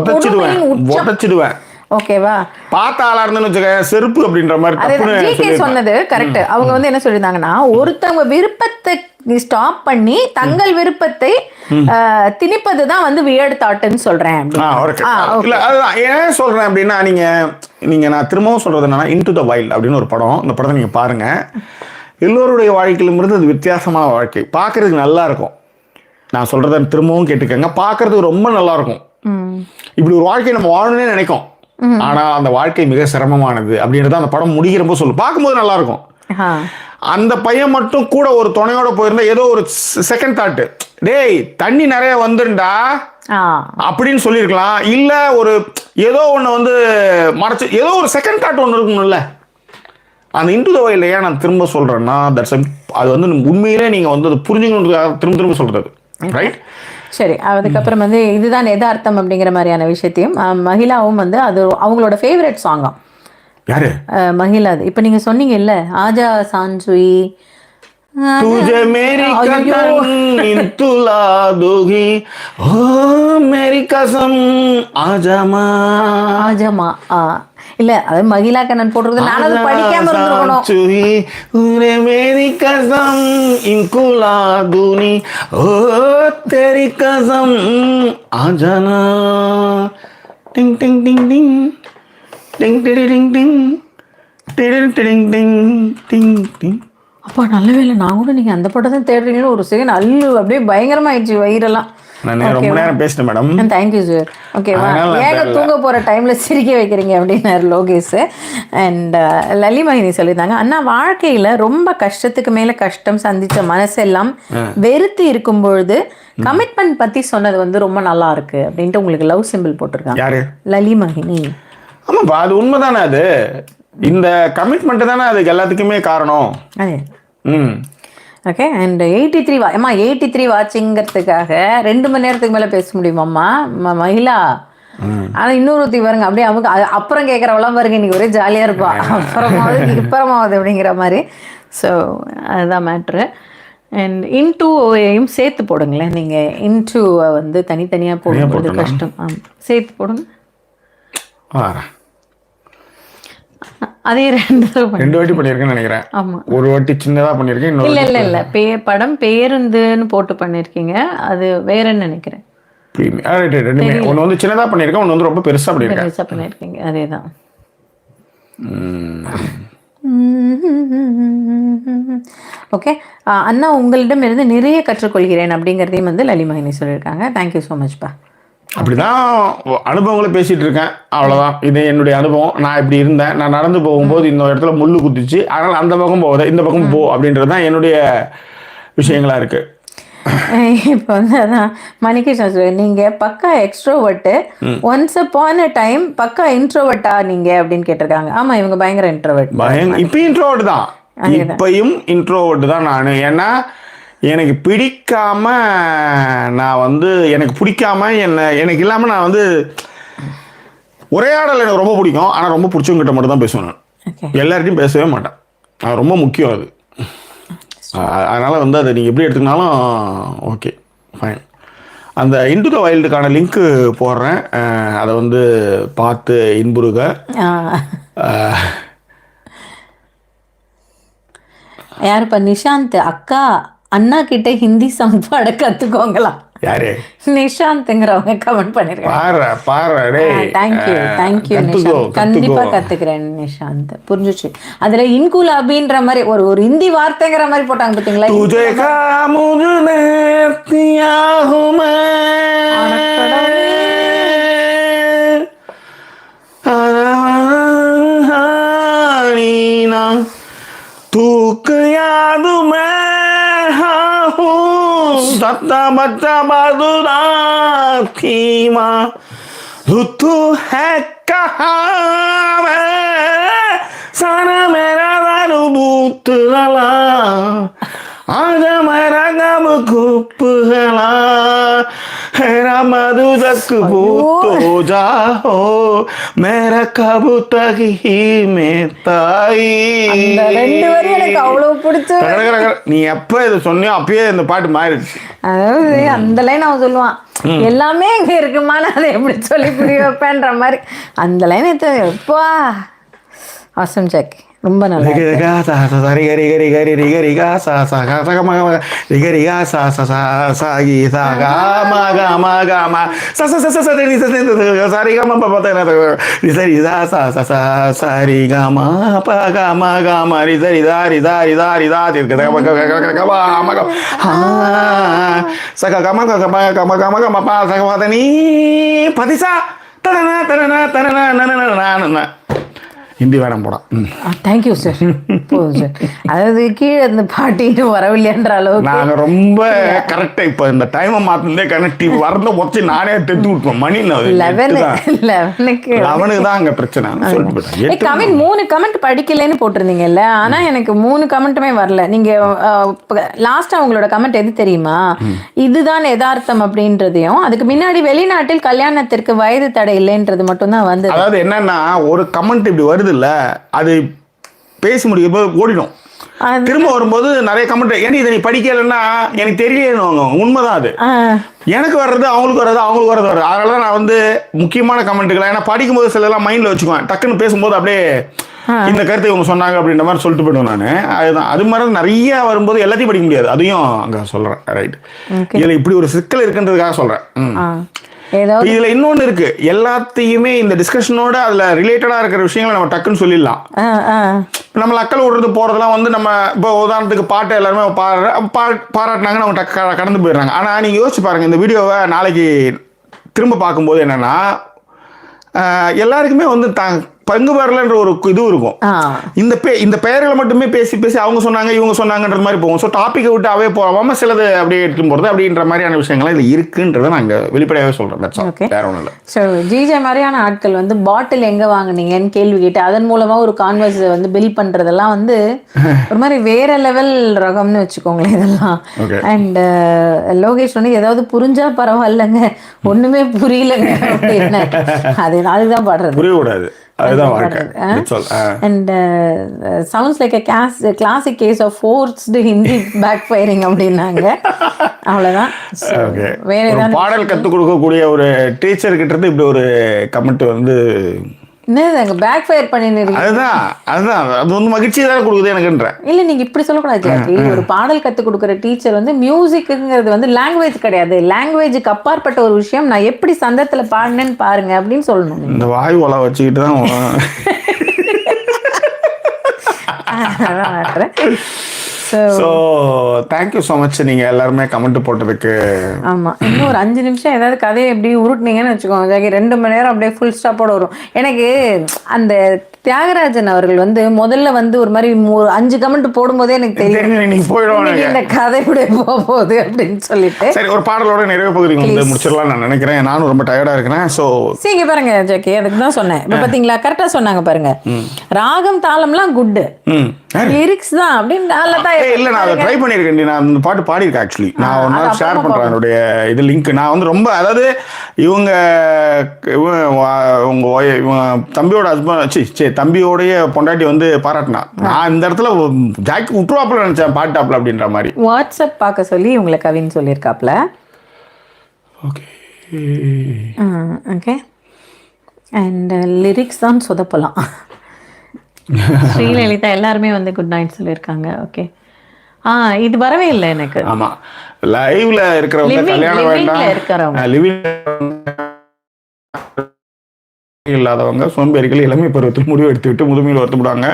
ஓகேவா. பார்த்த ஆளா இருந்தேன்னு வச்சுக்க செருப்பு அப்படின்ற மாதிரி சொன்னது கரெக்ட். அவங்க வந்து என்ன சொல்லியிருந்தாங்கன்னா, ஒருத்தவங்க விருப்பத்தை ஸ்டாப் பண்ணி தங்கள் விருப்பத்தை திணிப்பதுதான் வந்து வியர்ட் தாட்னு சொல்றேன். ஏன் சொல்றேன் அப்படின்னா, நீங்க நான் திரும்பவும் சொல்றது என்னன்னா, இன்டு த வைல்ட் அப்படின்னு ஒரு படம், இந்த படத்தை நீங்க பாருங்க. எல்லோருடைய வாழ்க்கையிலும் இருந்து அது வித்தியாசமான வாழ்க்கை, பார்க்கறதுக்கு நல்லா இருக்கும். நான் சொல்றத திரும்பவும் கேட்டுக்கங்க, பார்க்கறதுக்கு ரொம்ப நல்லா இருக்கும். இப்படி ஒரு வாழ்க்கையை நம்ம வாழணும்னே நினைக்கும், ஆனா அந்த வாழ்க்கை மிக சிரமமானது அப்படின்றத அந்த படம் முடிக்கிறப்போ சொல்லு. பார்க்கும்போது நல்லா இருக்கும். அந்த பையன் மட்டும் கூட ஒரு துணையோட போயிருந்தா ஏதோ ஒரு செகண்ட் தாட்டு, டேய் தண்ணி நிறைய வந்துண்டா அப்படின்னு சொல்லியிருக்கலாம். இல்ல ஒரு ஏதோ ஒண்ணு வந்து மறைச்சு ஏதோ ஒரு செகண்ட் தாட் ஒன்று இருக்கணும்ல. அந்த இன்டு த வைல்ட் ஏன் நான் திரும்ப சொல்றேன்னா, அது வந்து உண்மையிலே நீங்க வந்து அதை புரிஞ்சுக்கணுன்றதுக்காக திரும்ப சொல்றது, ரைட்? சரி, அதுக்கப்புறம் வந்து இதுதான் எதார்த்தம் அப்படிங்கிற மாதிரியான விஷயத்தையும் மகிழாவும் வந்து அது அவங்களோட ஃபேவரட் சாங்காம். யாரு? மகிழா. இப்போ நீங்க சொன்னீங்க இல்ல, ஆஜா சான்சுயி तुझे मेरी कसम तुला दोगी ओ मेरी कसम आजमा ஆஜமா. இல்ல அது மகிழா கண்ணன் போடுறது, நான் அது படிக்காம இருந்திருக்கணும். तूने मेरी कसम इनको ला दूनी ओ तेरी कसम आ जाना टिंग टिंग टिंग टिंग टिंग टिंग टिंग टिंग टिंग टिंग टिंग टिंग. அப்பா நல்ல வேலை, நான் கூட நீங்கள் அந்த படம் தான் தேடுறீங்கன்னு ஒரு செகண்ட் அப்படியே பயங்கரமாயிடுச்சு வயிறெல்லாம். நான் ரொம்ப நேரம் பேசிட்டேன் மேடம். Thank you sir. ஓகேவா, ஏங்க தூங்க போகிற டைமில் சிரிக்க வைக்கிறீங்க அப்படின்னாரு லோகேஷ். அண்ட் லலிமகினி சொல்லியிருந்தாங்க, அண்ணா வாழ்க்கையில் ரொம்ப கஷ்டத்துக்கு மேலே கஷ்டம் சந்தித்த மனசெல்லாம் வெறுத்து இருக்கும் பொழுது கமிட்மெண்ட் பற்றி சொன்னது வந்து ரொம்ப நல்லா இருக்கு அப்படின்ட்டு உங்களுக்கு லவ் சிம்பிள் போட்டிருக்காங்க. யாரு? லலிமகினி. ஆமாப்பா, அது உண்மைதானே. அது இந்த கமிட்மெண்ட் தானே அதுக்கு எல்லாத்துக்குமே காரணம். அதே. ம். ஓகே. அண்ட் 83 அம்மா 83 வாட்சிங்கிறதுக்காக 2 மணி நேரத்துக்கு மேலே பேச முடியுமாம்மா மகிழா? ஆனால் இன்னொருத்தி பாருங்க அப்படியே அவங்க அப்புறம் கேட்குறவெல்லாம் பாருங்க இன்னைக்கு ஒரே ஜாலியாக இருப்பா, அப்புறமாவது இப்புறமாவது அப்படிங்கிற மாதிரி. ஸோ அதுதான் மேட்ரு. அண்ட் இன்டூவையும் சேர்த்து போடுங்களேன். நீங்கள் இன்டூவை வந்து தனித்தனியாக போடும்போது கஷ்டம். சேர்த்து போடுங்க. அதே 2 வாட்டி பண்ணியிருக்கேன்னு நினைக்கிறேன். ஆமாம், ஒரு வாட்டி சின்னதாக பண்ணியிருக்கேன். இல்லை படம் பேருந்துன்னு போட்டு பண்ணியிருக்கீங்க, அது வேறன்னு நினைக்கிறேன். ஒன்று வந்து சின்னதாக பண்ணியிருக்கேன், ஒன்று வந்து ரொம்ப பெருசாக பண்ணியிருக்கீங்க. அதே தான். ஓகே அண்ணா, உங்களிடம் இருந்து நிறைய கற்றுக்கொள்கிறேன் அப்படிங்கிறதையும் வந்து லலிமகினி சொல்லியிருக்காங்க. தேங்க்யூ ஸோ மச்ப்பா. அப்படிதான் அனுபவங்களை பேசிட்டு இருக்கேன், அவ்வளோதான். இது என்னுடைய அனுபவம். நான் இப்படி இருந்தேன், நான் நடந்து போகும்போது இந்த இடத்துல முள்ளு குத்திச்சு, அதனால் அந்த பக்கம் போகாத இந்த பக்கம் போ அப்படின்றது தான் என்னுடைய விஷயங்களா இருக்கு. இப்போ வந்து அதான் மணிகிருஷ்ணன் சொல்லி, நீங்கள் பக்கா extrovert, once upon a time பக்கா இன்ட்ரோவர்ட்டா நீங்கள் அப்படின்னு கேட்டிருக்காங்க. ஆமாம், இவங்க பயங்கர இன்ட்ரோவர்ட். இப்பயும் இன்ட்ரோவர்ட் தான், இப்பயும் இன்ட்ரோவர்ட் தான் நான். ஏன்னா எனக்கு பிடிக்காம நான் வந்து எனக்கு பிடிக்காம எனக்கு இல்லாமல் நான் வந்து உரையாடல் எனக்கு ரொம்ப பிடிக்கும். ஆனால் ரொம்ப பிடிச்சவங்கிட்ட மட்டும் தான் பேசுவேன் நான். எல்லார்ட்டையும் பேசவே மாட்டேன். அது ரொம்ப முக்கியம். அது அதனால் வந்து அதை நீங்கள் எப்படி எடுத்துக்கினாலும் ஓகே ஃபைன். அந்த இன்டு த வைல்டுக்கான லிங்க்கு போடுறேன், அதை வந்து பார்த்து இன்புறுக. யாருப்பா? நிஷாந்த் அக்கா அண்ணா கிட்ட ஹிந்தி சாங் பாட கத்துக்கோங்களா? யாரு? நிஷாந்த்ங்கிறவங்க கமெண்ட் பண்ணிருக்காங்க. தேங்க்யூ நிஷாந்த். கண்டிப்பா கத்துக்கிறேன் நிஷாந்த். புரிஞ்சுச்சு. அதுல இன்குலாபின்ற மாதிரி ஒரு ஹிந்தி வார்த்தைங்கிற மாதிரி போட்டாங்க பாத்தீங்களா? தூக்கு யாதுமே सत्ता बच्चा बदुरा धीमा ऋतु है कहाँ मैं सारा मेरा दारू बूत लला आज मेरा गम गुप गला मेरा मधु तक बूत हो जाओ मेरा कब तक ही में ताई. அவ்வளவு பிடிச்ச நீ எப்ப இதை சொன்னியோ அப்பயே இந்த பாட்டு மாறிடுச்சு. அதாவது அந்த லைன் அவன் சொல்லுவான், எல்லாமே இங்க இருக்குமா, அதை எப்படி சொல்லி புரிய வைப்பேன்ற மாதிரி. அந்த லைன் எப்பா அவசரம் சாக்கி ரொம்ப நல்லா. ஹிந்தி வேடம் போட. Thank you sir. போதும் சார். அதாவது கீழே இந்த பாட்டின்னு வரவில்லைன்ற அளவுக்கு நாங்கள் ரொம்ப கரெக்டாக இப்போ இந்த டைமை மாற்றினதே கனெக்ட் வரல வச்சு நானே தெத்து விட்டுருவோம். மணி 11க்கு தான் அங்கே பிரச்சனை. கமெண்ட் 3 கமெண்ட் படிக்கலைன்னு போட்டிருந்தீங்கல்ல, ஆனால் எனக்கு 3 கமெண்ட்டுமே வரல. நீங்கள் லாஸ்ட்டாக உங்களோட கமெண்ட் எது தெரியுமா? இதுதான் யதார்த்தம் அப்படின்றதையும், அதுக்கு முன்னாடி வெளிநாட்டில் கல்யாணத்திற்கு வயது தடை இல்லைன்றது மட்டும்தான் வந்து. அதாவது என்னன்னா, ஒரு கமெண்ட் இப்படி வருது இல்ல, அது பேசி முடியும் போது ஓடிடும். திரும்ப வரும்போது நிறைய கமெண்ட், ஏன்னா இதை நீ படிக்கலைன்னா எனக்கு தெரியலன்னு. உண்மைதான் அது. எனக்கு வர்றது அவங்களுக்கு வர்றது, அவங்களுக்கு வர்றது. அதனால நான் வந்து முக்கியமான கமெண்ட்டுகளை ஏன்னா படிக்கும்போது சில எல்லாம் மைண்ட்ல வச்சுக்குவேன். டக்குன்னு பேசும்போது அப்படியே இந்த கருத்தை இவங்க சொன்னாங்க அப்படின்ற மாதிரி சொல்லிட்டு போயிடுவேன் நான். அதுதான் அது மாதிரி நிறைய வரும்போது எல்லாத்தையும் படிக்க முடியாது. அதையும் அங்கே சொல்றேன். ரைட். இதில் இப்படி ஒரு சிக்கல் இருக்குன்றதுக்காக சொல்றேன். ஏதாவது இதுல இன்னொன்னு இருக்கு, எல்லாத்தையுமே இந்த டிஸ்கஷனோட அதுல ரிலேட்டடா இருக்கிற விஷயங்களை நம்ம டக்குன்னு சொல்லிடலாம். நம்ம அக்கல் விடுறது போறதெல்லாம் வந்து நம்ம இப்போ உதாரணத்துக்கு பாட்டு எல்லாருமே பாராட்டினாங்க, நம்ம கடந்து போயிடுறாங்க. ஆனா நீங்க யோசிச்சு பாருங்க, இந்த வீடியோவை நாளைக்கு திரும்ப பார்க்கும்போது என்னன்னா எல்லாருக்குமே வந்து பங்கு பெறலன்ற ஒரு இது இருக்கும். இந்த பெயர்களை மட்டுமே பேசி பேசி அவங்க சொன்னாங்க இவங்க சொன்னாங்கன்ற மாதிரி போகும். ஸோ டாப்பிக்கை விட்டு அவே போகாம சிலது அப்படியே எடுத்து போகிறது அப்படின்ற மாதிரியான விஷயங்கள்லாம் இது இருக்குன்றதை நாங்கள் வெளிப்படையாகவே சொல்கிறோம். வேற ஒன்றும் இல்லை. ஸோ ஜிஜே மாதிரியான ஆட்கள் வந்து பாட்டில் எங்கே வாங்குனீங்கன்னு கேள்வி கேட்டு அதன் மூலமாக ஒரு கான்வர்ஸ் வந்து பில்ட் பண்ணுறதெல்லாம் வந்து ஒரு மாதிரி வேற லெவல் ரகம்னு வச்சுக்கோங்களேன் இதெல்லாம். அண்ட் லோகேஷ் வந்து ஏதாவது புரிஞ்சா பரவாயில்லைங்க, ஒன்றுமே புரியலைங்க அப்படின்னு அதுதான் பாடுறது. புரியக்கூடாது, அதுதான் வாழ்க்கை. And sounds like a classic case of forced Hindi backfiring அப்படின்னாங்க. அவ்வளவுதான். வேற ஏதாவது பாடல் கற்றுக் கொடுக்கக்கூடிய ஒரு டீச்சர் கிட்ட இருந்து இப்படி ஒரு கமெண்ட் வந்து என்னங்க பேக் ஃபயர் பண்ணிருக்கீங்க? அதுதான் அது வந்து மகிழ்ச்சியை தான் கொடுக்குது எனக்குன்றேன். இல்ல நீங்க இப்படி சொல்லக்கூடாது ஜாக்கி. ஒரு பாடல் கற்றுக் கொடுக்குற டீச்சர் வந்து மியூசிக்குங்கிறது வந்து லாங்குவேஜ் கிடையாது, லாங்குவேஜுக்கு அப்பாற்பட்ட ஒரு விஷயம். நான் எப்படி சந்தத்தில் பாடினேன்னு பாருங்க அப்படின்னு சொல்லணும். இந்த வாய் ஒலை வச்சுக்கிட்டு தான் ஸோ தேங்க்யூ ஸோ மச் நீங்கள் எல்லாருமே கமெண்ட் போட்டதுக்கு. ஆமாம், இன்னும் ஒரு 5 நிமிஷம் ஏதாவது கதையை எப்படி உருட்டினீங்கன்னு வச்சுக்கோங்க ஜாக்கி, 2 மணி நேரம் அப்படியே ஃபுல் ஸ்டாப்போட வரும். எனக்கு அந்த தியாகராஜன் அவர்கள் வந்து முதல்ல வந்து ஒரு மாதிரி 5 கமெண்ட் போடும்போதே எனக்கு தெரியும் இந்த கதை கூட போகுது அப்படின்னு சொல்லிட்டு. சரி, ஒரு பாடலோட நிறைய பகுதிகள் முடிச்சிடலாம் நான் நினைக்கிறேன். நானும் ரொம்ப டயர்டா இருக்கிறேன். ஸோ சரி பாருங்க ஜாக்கி, அதுக்கு தான் சொன்னேன். இப்போ பார்த்தீங்களா கரெக்டாக சொன்னாங்க பாருங்க. ராகம் தாளம்லாம் குட்டு, லிரிக்ஸ் தான் அப்படின்னு நல்லா தான். இல்லை நான் அதை ட்ரை பண்ணியிருக்கேன். நான் அந்த பாட்டு பாடியிருக்கேன் ஆக்சுவலி. நான் ஒரு நாள் ஷேர் பண்ணுறேன் என்னுடைய இது லிங்க். நான் வந்து ரொம்ப அதாவது இவங்க தம்பியோட ஹஸ்பண்ட் தம்பியோடைய பொண்டாட்டி வந்து பாராட்டினா. நான் இந்த இடத்துல ஜாக்கி விட்டுருவாப்புல நினைச்சேன் பாட்டாப்ல அப்படின்ற மாதிரி. வாட்ஸ்அப் பார்க்க சொல்லி உங்களை கவின்னு சொல்லியிருக்காப்ல. Okay okay. அண்ட் லிரிக்ஸ் தான் சொதப்பலாம். ஸ்ரீலலிதா எல்லாருமே வந்து குட் நைட் சொல்லியிருக்காங்க. ஓகே, இது வரவே இல்லை எனக்கு. ஆமா, லைவ்ல இருக்கிறவங்க கல்யாணம் வேண்டாம், லிவிங் இல்லாதவங்க சோம்பேறிகள் இளமை பருவத்தில் முடிவு எடுத்துவிட்டு முதுமையில் வருத்தப்படுவாங்க.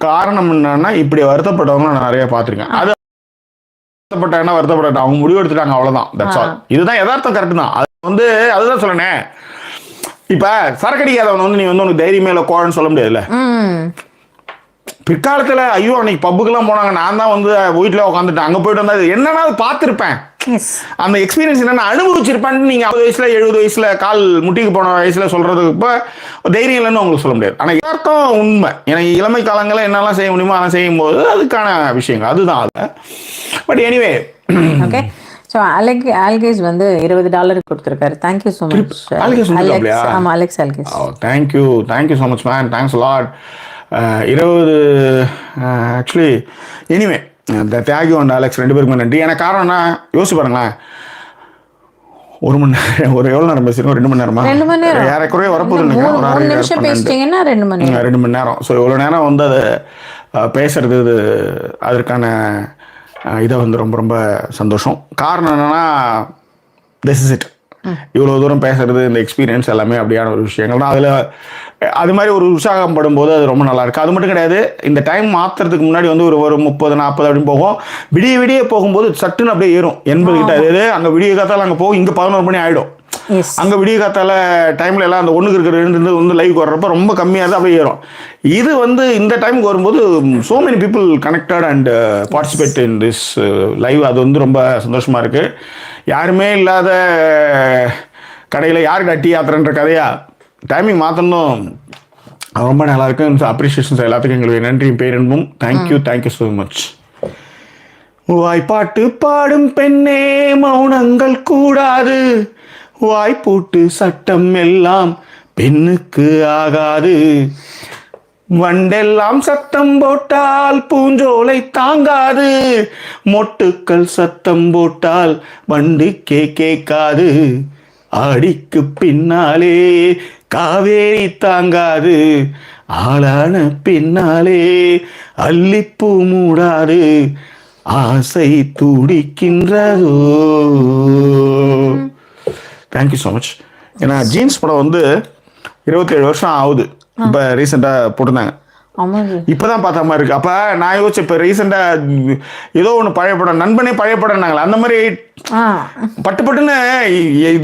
காரணம் என்னன்னா இப்படி வருத்தப்பட்டவங்க நான் நிறைய பார்த்துருக்கேன். அது வருத்தப்பட்டாங்கன்னா வருத்தப்பட்ட அவங்க முடிவு எடுத்துட்டாங்க, அவ்வளவுதான். That's all. இதுதான் யதார்த்தம், கரெக்ட் தான். அது வந்து அதுதான் சொல்லணே. இப்ப சரக்கடிக்காதவன் வந்து நீ வந்து உனக்கு தைரியமே இல்லை கோழன்னு சொல்ல முடியாதுல்ல. பிற்காலத்துல ஐயோ அன்னைக்கு பப்புக்கெல்லாம் போனாங்க, நான் தான் வந்து வீட்டில் உட்காந்துட்டேன், அங்கே போயிட்டு வந்தா என்னன்னா அது பார்த்துருப்பேன், அந்த எக்ஸ்பீரியன்ஸ் என்னன்னா அனுபவிச்சிருப்பேன்னு நீங்க 50 வயசுல 70 வயசுல கால் முட்டிக்கு போன வயசுல சொல்றதுக்கு இப்போ தைரியம் இல்லைன்னு உங்களுக்கு சொல்ல முடியாது. ஆனால் எல்லாருக்கும் உண்மை. எனக்கு இளமை காலங்களில் என்னெல்லாம் செய்ய முடியுமோ அதெல்லாம் செய்யும் போது அதுக்கான விஷயங்கள் அதுதான் அது. But anyway okay. ஸோ ஆல்கேஸ் வந்து $20 கொடுத்துருக்காரு. Thank you so much. ஆமாம், அலெக்ஸ் ஆல்கேஸ். Thank you so much man, thanks lot. 20 actually anyway இந்த தியாகி அண்ட் அலெக்ஸ் 2 பேருக்குமே நன்றி. எனக்கு காரணம்னா யோசிச்சு பாருங்களேன், 1 மணி நேரம் ஒரு எவ்வளோ நேரம் பேசிருக்கோம்? 2 மணி நேரமா? 2 மணி நேரம் ஏறக்குறைய வரப்போகுது நினைக்கிறேன். ஒரு 2 மணி நேரம். ஸோ இவ்வளோ நேரம் வந்து அதை பேசுறது இது அதற்கான இதை வந்து ரொம்ப ரொம்ப சந்தோஷம். காரணம் என்னன்னா திஸ் இஸ் இட். இவ்வளோ தூரம் பேசுறது இந்த எக்ஸ்பீரியன்ஸ் எல்லாமே அப்படியான ஒரு விஷயங்கள் தான். அதில் அது மாதிரி ஒரு உற்சாகம் படும்போது அது ரொம்ப நல்லா இருக்குது. அது மட்டும் கிடையாது, இந்த டைம் மாற்றுறதுக்கு முன்னாடி வந்து ஒரு 30-40 அப்படின்னு போகும். விடிய போகும்போது சட்டுன்னு அப்படியே ஏறும் 80 கிட்ட. அது அங்கே விடிய காத்தால அங்கே போகும், இங்கே 11 மணி ஆகிடும். அங்கே விடிய காத்தால டைமில் எல்லாம் அந்த 1க்கு இருக்கிற 2 வந்து லைவ் வர்றப்ப ரொம்ப கம்மியாக தான் அப்படியே ஏறும். இது வந்து இந்த டைமுக்கு வரும்போது so many people connected and participate in this live. அது வந்து ரொம்ப சந்தோஷமாக இருக்குது. யாருமே இல்லாத கடையில் யாருக்கு டீ ஆத்துறன்ற கதையா டைமிங் மாற்றணும். ரொம்ப நல்லா இருக்கு. அப்ரிஷியேஷன்ஸ் எல்லாத்துக்கும் எங்களுக்கு நன்றியும் பேரன்பும். Thank you so much. வாய்ப்பாட்டு பாடும் பெண்ணே மௌனங்கள் கூடாது, வாய்ப்பூட்டு சட்டம் எல்லாம் பெண்ணுக்கு ஆகாது, வண்டெல்லாம் சத்தம் போட்டால் பூஞ்சோலை தாங்காது, மொட்டுக்கள் சத்தம் போட்டால் வண்டுக்கே கேட்காது, ஆடிக்கு பின்னாலே காவேரி தாங்காது, ஆளான பின்னாலே அல்லிப்பூ மூடாது, ஆசை துடிக்கின்றதோ. Thank you so much. ஏன்னா ஜீன்ஸ் படம் வந்து 27 வருஷம் ஆகுது. இப்போ ரீசெண்டாக போட்டிருந்தாங்க. ஆமாங்க. இப்போதான் பார்த்த மாதிரி இருக்கு. அப்போ நான் யோசிச்சேன், இப்போ ரீசெண்டாக ஏதோ ஒன்று பழைய படம், நண்பனே பழைய படம்னாங்களே, அந்த மாதிரி பட்டு பட்டுன்னு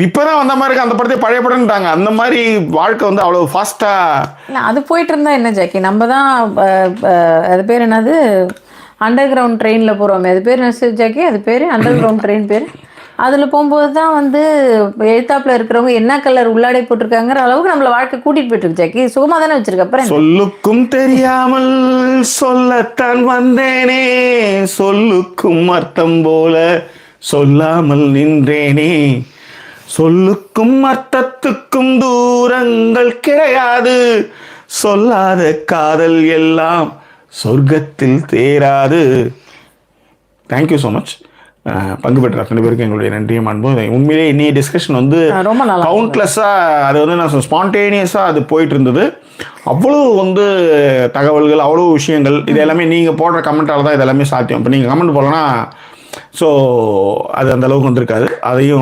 இப்போதான் வந்த மாதிரி இருக்கு. அந்த படத்தை பழைய படம்ட்டாங்க. அந்த மாதிரி வாழ்க்கை வந்து அவ்வளோ ஃபாஸ்ட்டாக இல்லை, அது போயிட்டு இருந்தா என்ன ஜாக்கி, நம்ம தான் அது பேர் என்னது, அண்டர் கிரவுண்ட் ட்ரெயினில் போகிறோமே, அது பேர் என்ன ஜாக்கி, அது பேர் அண்டர் கிரவுண்ட் ட்ரெயின் பேர். அதில் போகும்போது தான் வந்து எழுத்தாப்பில் இருக்கிறவங்க என்ன கலர் உள்ளாடை போட்டிருக்காங்கிற அளவுக்கு நம்மளை வாழ்க்கை கூட்டிகிட்டு போயிட்டுருக்கு ஜாக்கி. சுகமாக தானே வச்சிருக்க. அப்புறம் சொல்லுக்கும் தெரியாமல் சொல்லத்தான் வந்தேனே, சொல்லுக்கும் அர்த்தம் போல சொல்லாமல் நின்றேனே, சொல்லுக்கும் அர்த்தத்துக்கும் தூரங்கள் கிடையாது, சொல்லாத காதல் எல்லாம் சொர்க்கத்தில் தேராது. Thank you so much. பங்கு பெற்ற அத்தனை பேருக்கு எங்களுடைய நன்றியும் அன்பும். உண்மையிலே இன்னைய டிஸ்கஷன் வந்து ரொம்ப நல்லா கவுண்ட்லெஸ்ஸாக, அது வந்து நான் ஸ்பான்டேனியஸாக அது போயிட்டு இருந்தது. அவ்வளோ வந்து தகவல்கள், அவ்வளோ விஷயங்கள், இது எல்லாமே நீங்கள் போடுற கமெண்ட்டால் தான் இது எல்லாமே சாத்தியம். இப்போ நீங்கள் கமெண்ட் போடலன்னா ஸோ அது அந்த அளவுக்கு வந்திருக்காது.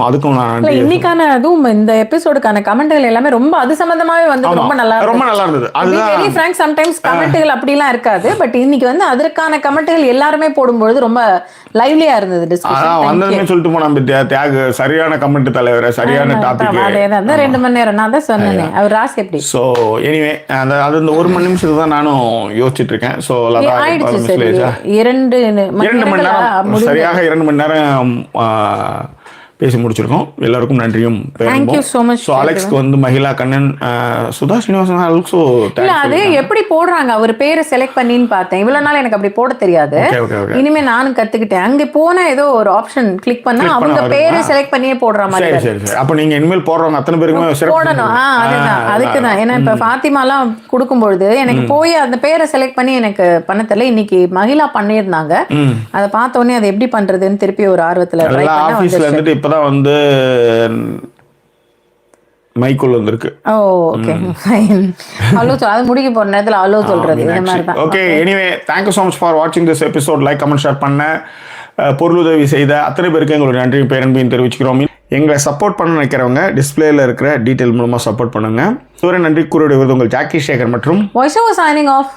அதுக்கும் நான் இன்னைக்கான அதுவும் இந்த எபிசோடுக்கான கமெண்ட்கள் எல்லாமே ரொம்ப அது சம்பந்தமாவே வந்து ரொம்ப நல்லா இருந்தது. அதுதான் ஃப்ராங்க், சம்டைம்ஸ் கமெண்ட்கள் அப்படிலாம் இருக்காது. பட் இன்னைக்கு வந்து அதற்கான கமெண்ட்கள் எல்லாருமே போடும்பொழுது ரொம்ப லைவ்லியா இருந்தது டிஸ்கஷன். வந்ததுமே சொல்லிட்டு போனோம், தியாக சரியான கமெண்ட் தலைவர், சரியான டாபிக். அதேதான் 2 மணி நேரம் நான் தான் சொன்னேன். அவர் ராசி எப்படி. ஸோ எனிவே அது இந்த 1 மணி நிமிஷத்துக்கு தான் நானும் யோசிச்சுட்டு இருக்கேன். ஸோ ஆயிடுச்சு சரி, 2 மணி நேரம் சரியாக 2 மணி நேரம் பேசி முடிச்சிருக்கோம். எல்லாருக்கும் நன்றியும். Thank you so much. ஸோ அலெக்ஸ்க்கு வந்து மகிழா கண்ணன், சுதா ஸ்ரீனிவாசன் ஆல்சோ இல்ல, அது எப்படி போடுறாங்க அவர் பேரை செலக்ட் பண்ணின்னு பார்த்தேன். இவ்வளவு நாள் எனக்கு அப்படி போட தெரியாது. இனிமே நானும் கத்துக்கிட்டேன். அங்க போனா ஏதோ ஒரு ஆப்ஷன் கிளிக் பண்ணா அவங்க பேரை செலக்ட் பண்ணியே போடுற மாதிரி. சரி. அப்ப நீங்க இனிமேல் போடுறவங்க அத்தனை பேருக்குமே போடணும். அதுதான், அதுக்கு தான். ஏன்னா இப்ப ஃபாத்திமாலாம் கொடுக்கும்பொழுது எனக்கு போய் அந்த பேரை செலக்ட் பண்ணி எனக்கு பண்ண தெரியல. இன்னைக்கு மகிழா பண்ணியிருந்தாங்க. அதை பார்த்த உடனே அதை எப்படி பண்றதுன்னு திருப்பி ஒரு ஆர்வத்துல ட்ரை பண்ண இப்பதான் வந்து மைக்குள்ள வந்திருக்கு. Okay fine. ஹலோ அது முடிக்க போற நேரத்துல ஹலோ சொல்றது இந்த மாதிரி தான். Okay, anyway thank you so much for watching this episode. Like, comment, share பண்ண, பொருளுதவி செய்த அத்தனை பேருக்கு எங்களுடைய நன்றியும் பேரன்பையும் தெரிவிச்சுக்கிறோம். எங்களை சப்போர்ட் பண்ண நினைக்கிறவங்க டிஸ்பிளேல இருக்கிற டீட்டெயில் மூலமா சப்போர்ட் பண்ணுங்க. நன்றி கூறிய உங்கள் ஜாக்கி சேகர் மற்றும் வாய்ஸ் ஓவர் சைனிங் ஆஃப்.